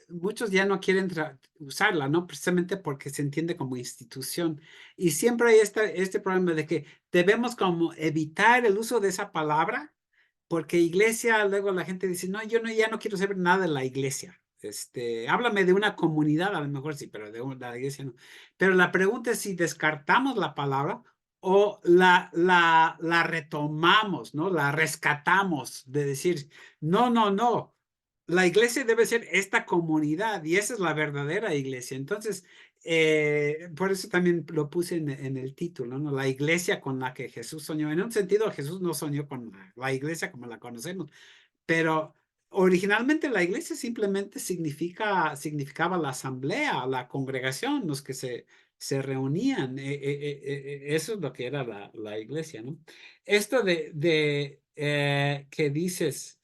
muchos ya no quieren usarla, ¿no? Precisamente porque se entiende como institución. Y siempre hay este problema de que debemos como evitar el uso de esa palabra, porque iglesia, luego la gente dice, no, yo no, ya no quiero saber nada de la iglesia. Háblame de una comunidad, a lo mejor sí, pero de la iglesia no. Pero la pregunta es si descartamos la palabra o la retomamos, ¿no? La rescatamos de decir, no, no, no. La iglesia debe ser esta comunidad y esa es la verdadera iglesia. Entonces, por eso también lo puse en el título, ¿no? La iglesia con la que Jesús soñó. En un sentido, Jesús no soñó con la iglesia como la conocemos, pero originalmente la iglesia simplemente significaba la asamblea, la congregación, los que se reunían. Eso es lo que era la iglesia, ¿no? Esto que dices,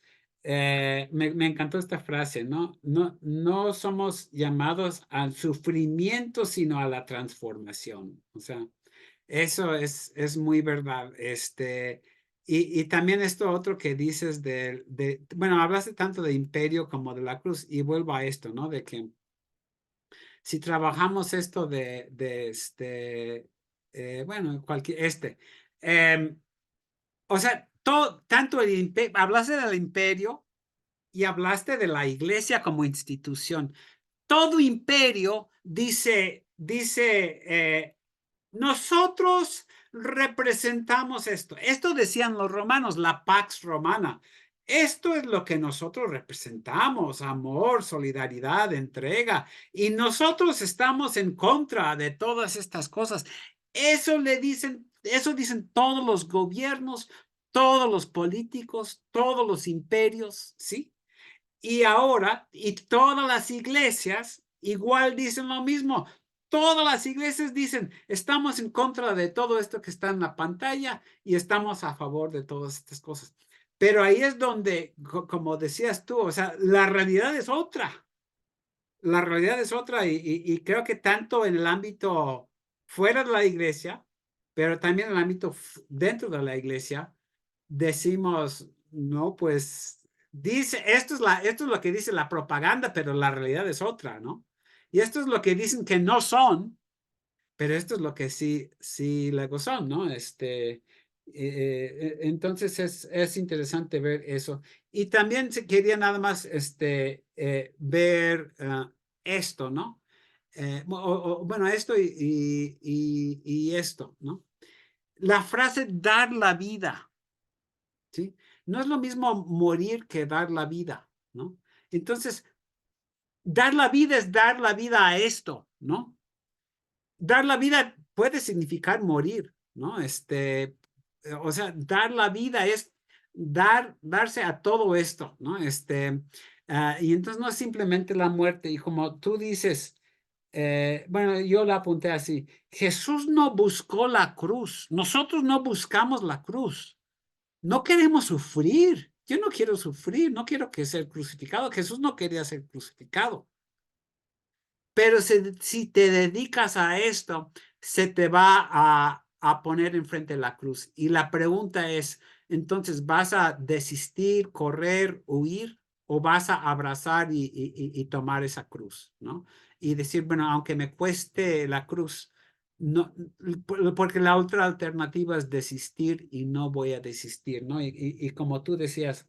me encantó esta frase, ¿no? No, no somos llamados al sufrimiento, sino a la transformación. O sea, eso es muy verdad. Y también esto otro que dices bueno, hablaste tanto de imperio como de la cruz y vuelvo a esto, ¿no? De que si trabajamos esto bueno, em, o sea, tanto el imperio, hablaste del imperio y hablaste de la iglesia como institución. Todo imperio dice, nosotros representamos esto. Esto decían los romanos, la Pax Romana. Esto es lo que nosotros representamos, amor, solidaridad, entrega. Y nosotros estamos en contra de todas estas cosas. Eso dicen todos los gobiernos, todos los políticos, todos los imperios, ¿sí? Y ahora, y todas las iglesias igual dicen lo mismo. Todas las iglesias dicen, estamos en contra de todo esto que está en la pantalla y estamos a favor de todas estas cosas. Pero ahí es donde, como decías tú, o sea, la realidad es otra. La realidad es otra y creo que tanto en el ámbito fuera de la iglesia, pero también en el ámbito dentro de la iglesia, decimos, no, pues dice, esto es lo que dice la propaganda, pero la realidad es otra, ¿no? Y esto es lo que dicen que no son, pero esto es lo que sí luego son, ¿no? Entonces es interesante ver eso. Y también quería nada más ver esto, ¿no? Bueno, esto y esto, ¿no? La frase dar la vida. ¿Sí? No es lo mismo morir que dar la vida, ¿no? Entonces, dar la vida es dar la vida a esto, ¿no? Dar la vida puede significar morir, ¿no? O sea, dar la vida es darse a todo esto, ¿no? Y entonces no es simplemente la muerte, y como tú dices, bueno, yo la apunté así, Jesús no buscó la cruz, nosotros no buscamos la cruz. No queremos sufrir. Yo no quiero sufrir, no quiero que sea crucificado. Jesús no quería ser crucificado. Pero si te dedicas a esto, se te va a poner enfrente de la cruz. Y la pregunta es, entonces, ¿vas a desistir, correr, huir? ¿O vas a abrazar y tomar esa cruz, ¿no? Y decir, bueno, aunque me cueste la cruz, no, porque la otra alternativa es desistir y no voy a desistir, ¿no? Y como tú decías,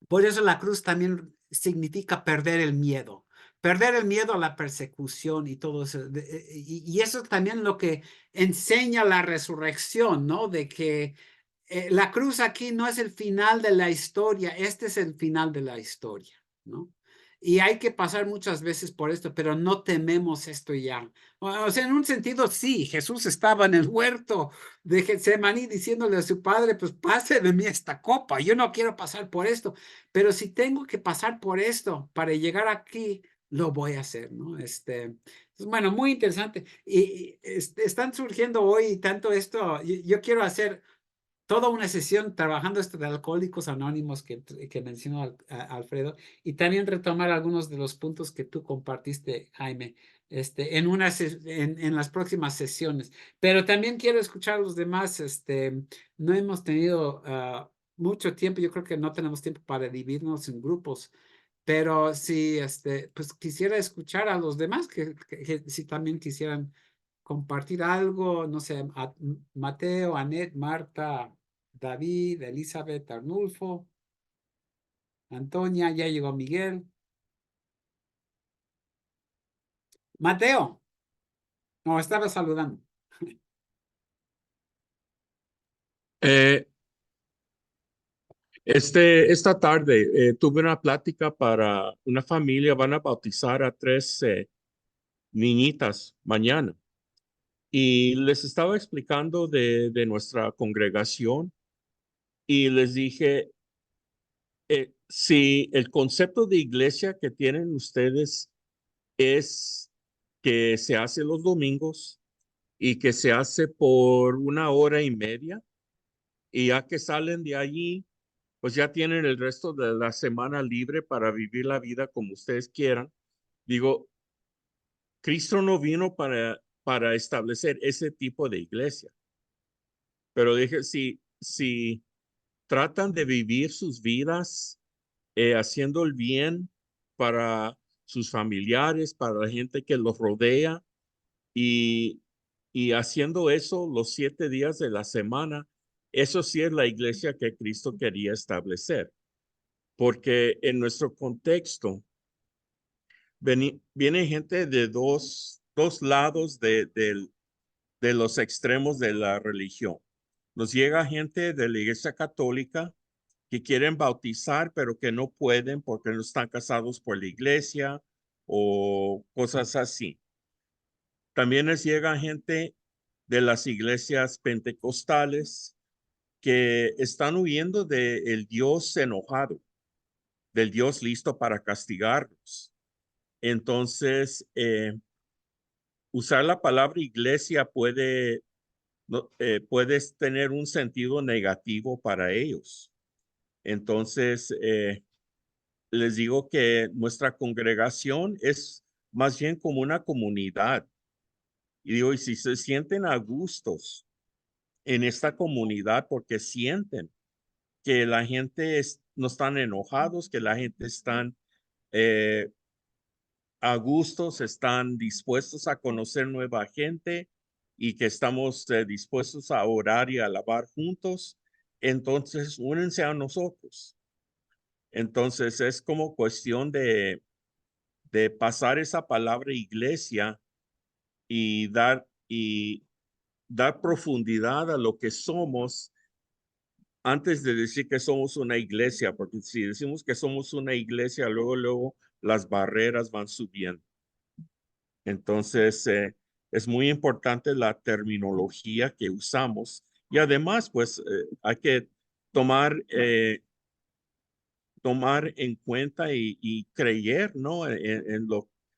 Por eso la cruz también significa perder el miedo a la persecución y todo eso. Y eso es también lo que enseña la resurrección, ¿no? De que la cruz aquí no es el final de la historia, este es el final de la historia, ¿no? Y hay que pasar muchas veces por esto, pero no tememos esto ya. O sea, en un sentido, sí, Jesús estaba en el huerto de Getsemaní diciéndole a su padre, pues pase de mí esta copa, yo no quiero pasar por esto, pero si tengo que pasar por esto para llegar aquí, lo voy a hacer, ¿no? Bueno, muy interesante. Y están surgiendo hoy tanto esto, yo quiero hacer toda una sesión trabajando esto de Alcohólicos Anónimos que mencionó Alfredo, y también retomar algunos de los puntos que tú compartiste, Jaime, en las próximas sesiones. Pero también quiero escuchar a los demás. No hemos tenido mucho tiempo, yo creo que no tenemos tiempo para dividirnos en grupos, pero sí, pues quisiera escuchar a los demás que si también quisieran compartir algo, no sé, Mateo, Anet, Marta, David, Elizabeth, Arnulfo, Antonia, ya llegó Miguel. Mateo, no, estaba saludando. Eh, esta tarde tuve una plática para una familia, van a bautizar a 3 niñitas mañana. Y les estaba explicando de nuestra congregación y les dije, si el concepto de iglesia que tienen ustedes es que se hace los domingos y que se hace por 1 hora y media, y ya que salen de allí, pues ya tienen el resto de la semana libre para vivir la vida como ustedes quieran. Digo, Cristo no vino para establecer ese tipo de iglesia. Pero dije, si tratan de vivir sus vidas haciendo el bien para sus familiares, para la gente que los rodea, y, y haciendo eso los 7 días de la semana, eso sí es la iglesia que Cristo quería establecer. Porque en nuestro contexto viene gente de dos lados de los extremos de la religión. Nos llega gente de la Iglesia Católica que quieren bautizar, pero que no pueden porque no están casados por la iglesia o cosas así. También les llega gente de las iglesias pentecostales que están huyendo del Dios enojado, del Dios listo para castigarlos. Entonces, usar la palabra iglesia puede tener un sentido negativo para ellos. Entonces, les digo que nuestra congregación es más bien como una comunidad. Y digo, y si se sienten a gustos en esta comunidad porque sienten que la gente no están enojados, que la gente están a gustos, están dispuestos a conocer nueva gente y que estamos dispuestos a orar y a alabar juntos, entonces únense a nosotros. Entonces es como cuestión de pasar esa palabra iglesia y dar profundidad a lo que somos antes de decir que somos una iglesia, porque si decimos que somos una iglesia, luego las barreras van subiendo. Entonces, es muy importante la terminología que usamos y además, pues, hay que tomar en cuenta y creer, ¿no? En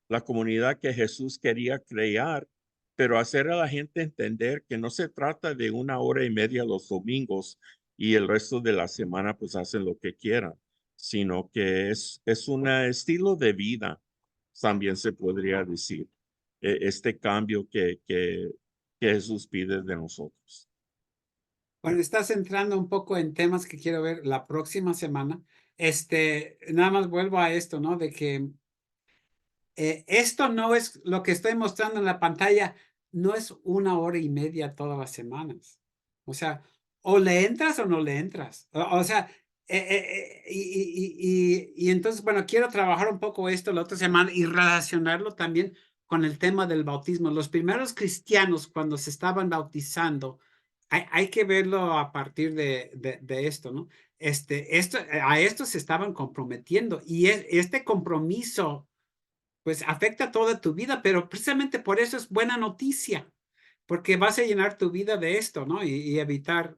la comunidad que Jesús quería crear, pero hacer a la gente entender que no se trata de 1 hora y media los domingos y el resto de la semana pues hacen lo que quieran, sino que es un estilo de vida, también se podría decir, este cambio que Jesús pide de nosotros. Bueno, estás entrando un poco en temas que quiero ver la próxima semana. Nada más vuelvo a esto, ¿no? De que esto no es lo que estoy mostrando en la pantalla, no es 1 hora y media todas las semanas. O sea, o le entras o no le entras. O sea, Y entonces, bueno, quiero trabajar un poco esto la otra semana y relacionarlo también con el tema del bautismo. Los primeros cristianos, cuando se estaban bautizando, hay que verlo a partir de esto, ¿no? A esto se estaban comprometiendo y este compromiso, pues afecta toda tu vida, pero precisamente por eso es buena noticia, porque vas a llenar tu vida de esto, ¿no? Y evitar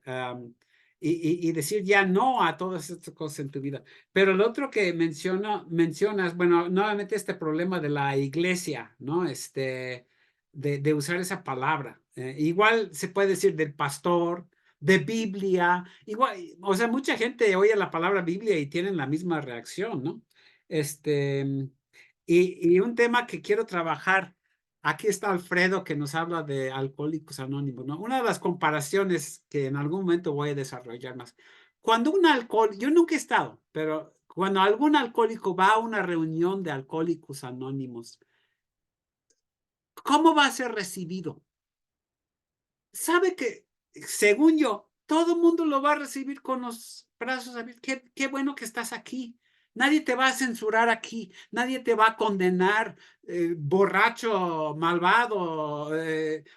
y decir ya no a todas estas cosas en tu vida. Pero lo otro que mencionas, bueno, nuevamente este problema de la iglesia, ¿no? De usar esa palabra. Igual se puede decir del pastor, de Biblia, igual, o sea, mucha gente oye la palabra Biblia y tienen la misma reacción, ¿no? Y un tema que quiero trabajar. Aquí está Alfredo que nos habla de Alcohólicos Anónimos, ¿no? Una de las comparaciones que en algún momento voy a desarrollar más. Cuando un alcohólico, yo nunca he estado, pero cuando algún alcohólico va a una reunión de Alcohólicos Anónimos, ¿cómo va a ser recibido? Sabe que, según yo, todo el mundo lo va a recibir con los brazos abiertos. Qué bueno que estás aquí. Nadie te va a censurar aquí. Nadie te va a condenar, borracho, malvado.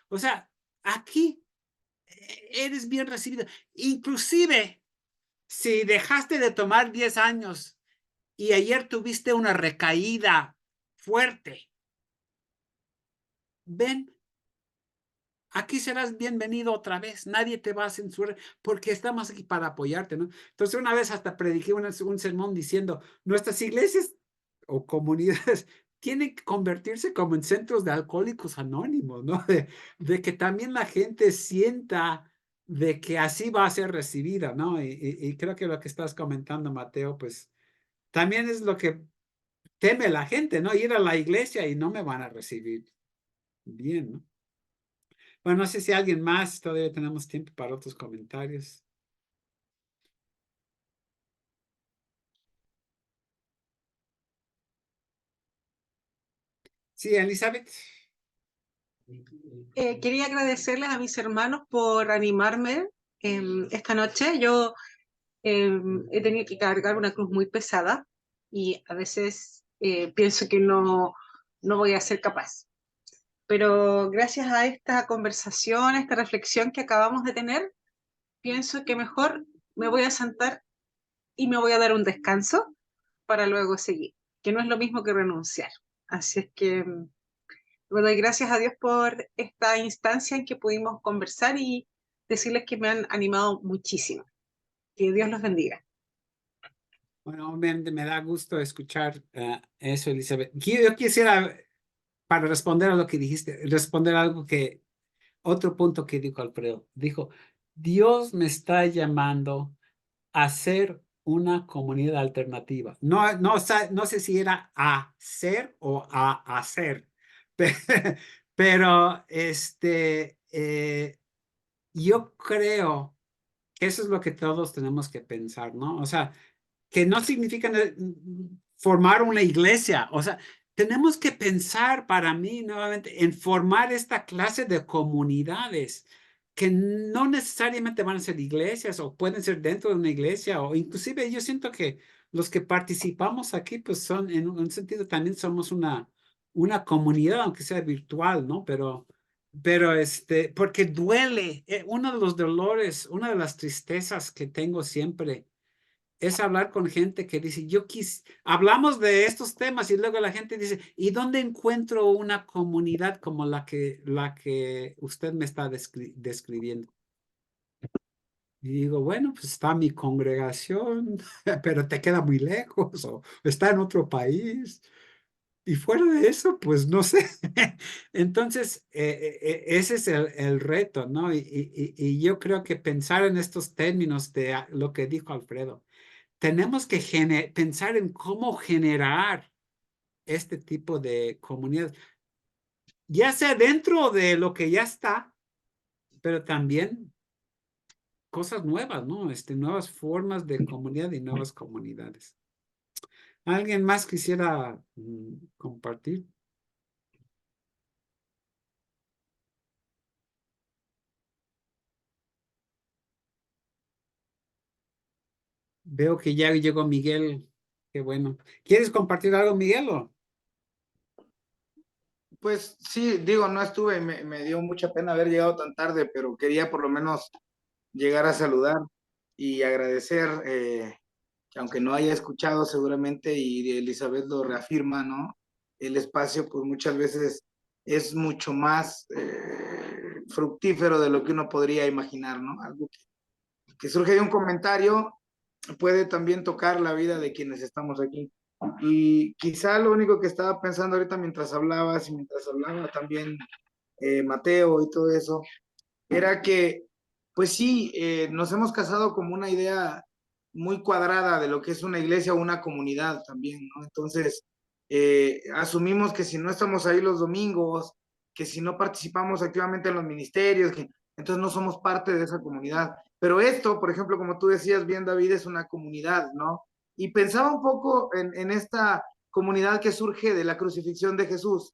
O sea, aquí eres bien recibido. Inclusive, si dejaste de tomar 10 años y ayer tuviste una recaída fuerte, ven, aquí serás bienvenido otra vez. Nadie te va a censurar porque estamos aquí para apoyarte, ¿no? Entonces, una vez hasta prediqué un sermón diciendo, nuestras iglesias o comunidades tienen que convertirse como en centros de alcohólicos anónimos, ¿no? De que también la gente sienta de que así va a ser recibida, ¿no? Y creo que lo que estás comentando, Mateo, pues también es lo que teme la gente, ¿no? Ir a la iglesia y no me van a recibir bien, ¿no? Bueno, no sé si alguien más, todavía tenemos tiempo para otros comentarios. Sí, Elizabeth. Quería agradecerles a mis hermanos por animarme esta noche. Yo he tenido que cargar una cruz muy pesada y a veces pienso que no voy a ser capaz. Pero gracias a esta conversación, a esta reflexión que acabamos de tener, pienso que mejor me voy a sentar y me voy a dar un descanso para luego seguir, que no es lo mismo que renunciar. Así es que le doy gracias a Dios por esta instancia en que pudimos conversar y decirles que me han animado muchísimo. Que Dios los bendiga. Bueno, me da gusto escuchar eso, Elizabeth. Yo quisiera, para responder a lo que dijiste, responder algo otro punto que dijo Alfredo. Dijo, Dios me está llamando a ser una comunidad alternativa. No sé si era a ser o a hacer, pero yo creo que eso es lo que todos tenemos que pensar, ¿no? O sea, que no significa formar una iglesia, o sea, tenemos que pensar para mí nuevamente en formar esta clase de comunidades que no necesariamente van a ser iglesias o pueden ser dentro de una iglesia o inclusive yo siento que los que participamos aquí pues son en un sentido también somos una comunidad aunque sea virtual, ¿no? Pero porque duele, uno de los dolores, una de las tristezas que tengo siempre es hablar con gente que dice, hablamos de estos temas y luego la gente dice, ¿y dónde encuentro una comunidad como la que usted me está describiendo? Y digo, bueno, pues está mi congregación, pero te queda muy lejos o está en otro país. Y fuera de eso, pues no sé. Entonces, ese es el reto, ¿no? Y yo creo que pensar en estos términos de lo que dijo Alfredo, tenemos que pensar en cómo generar este tipo de comunidad, ya sea dentro de lo que ya está, pero también cosas nuevas, ¿no? Nuevas formas de comunidad y nuevas comunidades. ¿Alguien más quisiera compartir? Veo que ya llegó Miguel. Qué bueno. ¿Quieres compartir algo, Miguel? ¿O? Pues sí, digo, no estuve, me dio mucha pena haber llegado tan tarde, pero quería por lo menos llegar a saludar y agradecer, que aunque no haya escuchado seguramente, y Elizabeth lo reafirma, ¿no? El espacio, pues muchas veces es mucho más fructífero de lo que uno podría imaginar, ¿no? Algo que surge de un comentario puede también tocar la vida de quienes estamos aquí. Y quizá lo único que estaba pensando ahorita mientras hablabas y mientras hablaba también Mateo y todo eso, era que, pues sí, nos hemos casado como una idea muy cuadrada de lo que es una iglesia o una comunidad también, ¿no? Entonces, asumimos que si no estamos ahí los domingos, que si no participamos activamente en los ministerios, que entonces no somos parte de esa comunidad. Pero esto, por ejemplo, como tú decías bien, David, es una comunidad, ¿no? Y pensaba un poco en esta comunidad que surge de la crucifixión de Jesús,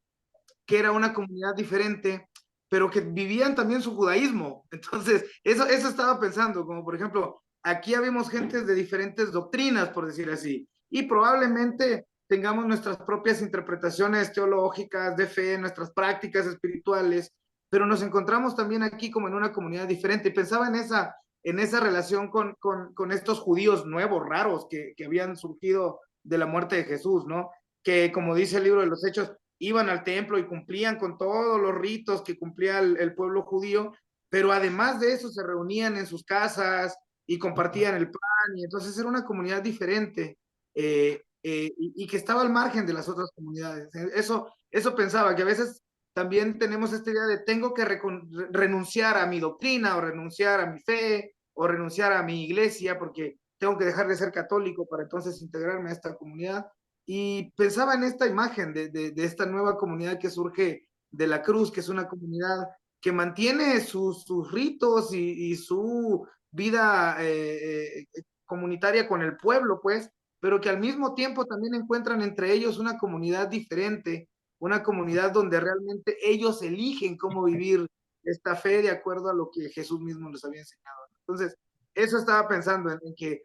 que era una comunidad diferente, pero que vivían también su judaísmo. Entonces, eso estaba pensando, como por ejemplo, aquí habemos gentes de diferentes doctrinas, por decir así, y probablemente tengamos nuestras propias interpretaciones teológicas, de fe, nuestras prácticas espirituales, pero nos encontramos también aquí como en una comunidad diferente. Pensaba en esa relación con estos judíos nuevos, raros, que habían surgido de la muerte de Jesús, ¿no? Que como dice el libro de los Hechos, iban al templo y cumplían con todos los ritos que cumplía el pueblo judío, pero además de eso se reunían en sus casas y compartían el pan, y entonces era una comunidad diferente, y que estaba al margen de las otras comunidades. Eso pensaba, que a veces también tenemos esta idea de tengo que renunciar a mi doctrina, o renunciar a mi fe, o renunciar a mi iglesia, porque tengo que dejar de ser católico para entonces integrarme a esta comunidad. Y pensaba en esta imagen de esta nueva comunidad que surge de la Cruz, que es una comunidad que mantiene sus ritos y su vida comunitaria con el pueblo, pues, pero que al mismo tiempo también encuentran entre ellos una comunidad diferente, una comunidad donde realmente ellos eligen cómo vivir esta fe de acuerdo a lo que Jesús mismo les había enseñado. Entonces, eso estaba pensando en que,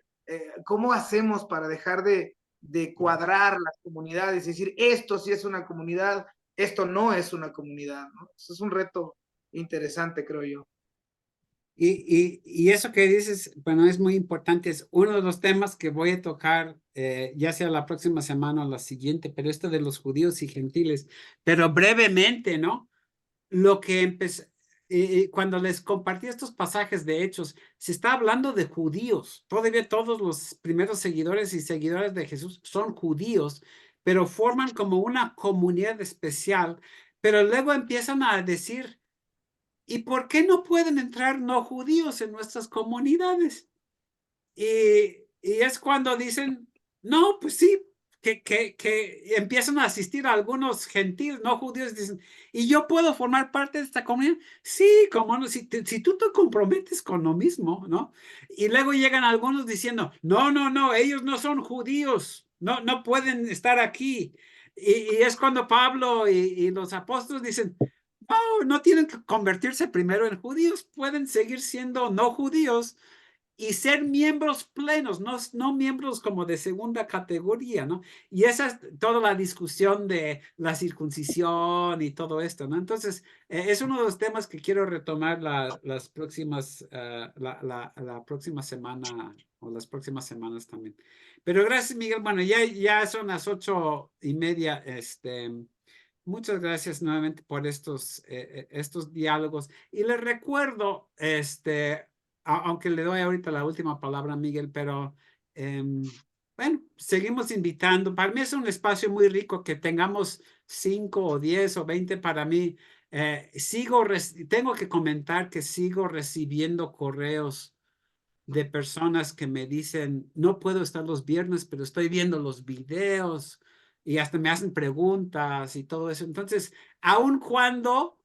¿cómo hacemos para dejar de cuadrar las comunidades y decir, esto sí es una comunidad, esto no es una comunidad, ¿no? Eso es un reto interesante, creo yo. Y eso que dices, bueno, es muy importante, es uno de los temas que voy a tocar, ya sea la próxima semana o la siguiente, pero esto de los judíos y gentiles, pero brevemente, ¿no? Lo que empezó, cuando les compartí estos pasajes de Hechos, se está hablando de judíos. Todavía todos los primeros seguidores y seguidoras de Jesús son judíos, pero forman como una comunidad especial. Pero luego empiezan a decir, ¿y por qué no pueden entrar no judíos en nuestras comunidades? Y es cuando dicen, no, pues sí, que empiezan a asistir a algunos gentiles, no judíos, dicen, ¿y yo puedo formar parte de esta comunidad? Sí, como no, si tú te comprometes con lo mismo, ¿no? Y luego llegan algunos diciendo, no, no, no, ellos no son judíos, no, no pueden estar aquí. Y es cuando Pablo y los apóstoles dicen, no, no tienen que convertirse primero en judíos, pueden seguir siendo no judíos y ser miembros plenos, no miembros como de segunda categoría, ¿no? Y esa es toda la discusión de la circuncisión y todo esto, ¿no? Entonces, es uno de los temas que quiero retomar las próximas, la próxima semana o las próximas semanas también. Pero gracias, Miguel. Bueno, ya son las 8:30. Muchas gracias nuevamente por estos diálogos. Y les recuerdo, aunque le doy ahorita la última palabra a Miguel, pero bueno, seguimos invitando. Para mí es un espacio muy rico que tengamos 5 o 10 o 20 para mí. Tengo que comentar que sigo recibiendo correos de personas que me dicen, no puedo estar los viernes, pero estoy viendo los videos y hasta me hacen preguntas y todo eso. Entonces, aun cuando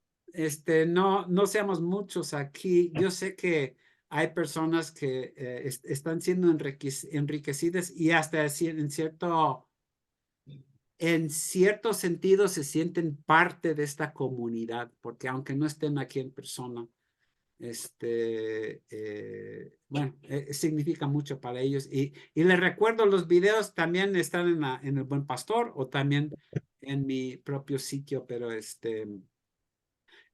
no seamos muchos aquí, yo sé que hay personas que están siendo enriquecidas y hasta en cierto sentido se sienten parte de esta comunidad, porque aunque no estén aquí en persona, bueno, bueno, significa mucho para ellos. Y les recuerdo, los videos también están en El Buen Pastor o también en mi propio sitio, pero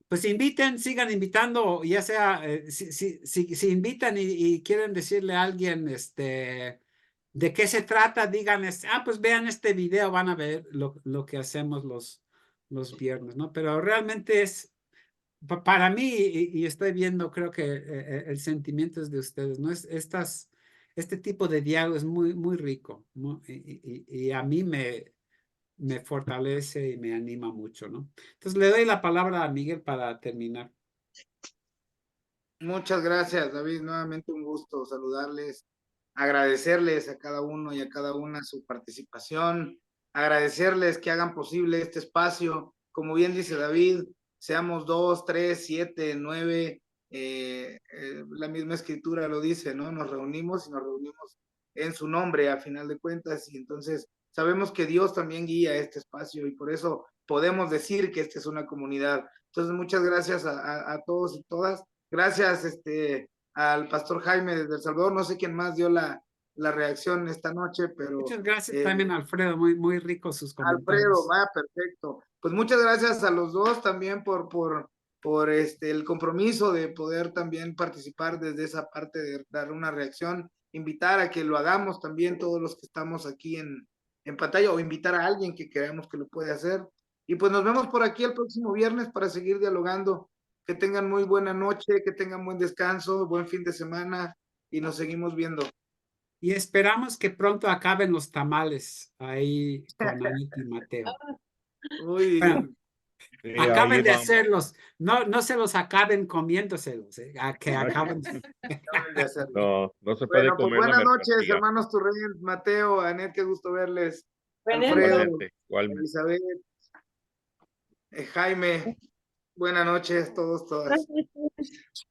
pues inviten, sigan invitando, ya sea, si invitan y quieren decirle a alguien, de qué se trata, digan, pues vean este video, van a ver lo que hacemos los viernes, ¿no? Pero realmente es, para mí, y estoy viendo, creo que el sentimiento es de ustedes, ¿no? Este tipo de diálogo es muy, muy rico, ¿no? Y a mí me fortalece y me anima mucho, ¿no? Entonces le doy la palabra a Miguel para terminar. Muchas gracias, David. Nuevamente un gusto saludarles, agradecerles a cada uno y a cada una su participación, agradecerles que hagan posible este espacio. Como bien dice David, seamos 2, 3, 7, 9, la misma escritura lo dice, ¿no? Nos reunimos y nos reunimos en su nombre a final de cuentas y entonces sabemos que Dios también guía este espacio y por eso podemos decir que esta es una comunidad. Entonces, muchas gracias a todos y todas. Gracias al pastor Jaime desde El Salvador. No sé quién más dio la reacción esta noche, pero Muchas gracias también, Alfredo. Muy, muy ricos sus Alfredo, comentarios. va, perfecto. Pues muchas gracias a los dos también por el compromiso de poder también participar desde esa parte de dar una reacción, invitar a que lo hagamos también todos los que estamos aquí en pantalla o invitar a alguien que creamos que lo puede hacer. Y pues nos vemos por aquí el próximo viernes para seguir dialogando. Que tengan muy buena noche, que tengan buen descanso, buen fin de semana y nos seguimos viendo. Y esperamos que pronto acaben los tamales ahí con Anita y Mateo. Uy, Bueno, Sí, acaben ahí de vamos. hacerlos. No se los acaben comiéndoselos, a que acaben. acaben de hacerlo. No, no se puede Bueno, pues comer la buenas noches, mercancía. hermanos Turren, Mateo, Anet, qué gusto verles. Buenas Alfredo, Igualmente, igualmente. Elizabeth, Jaime, buenas noches, todos, todas. noches.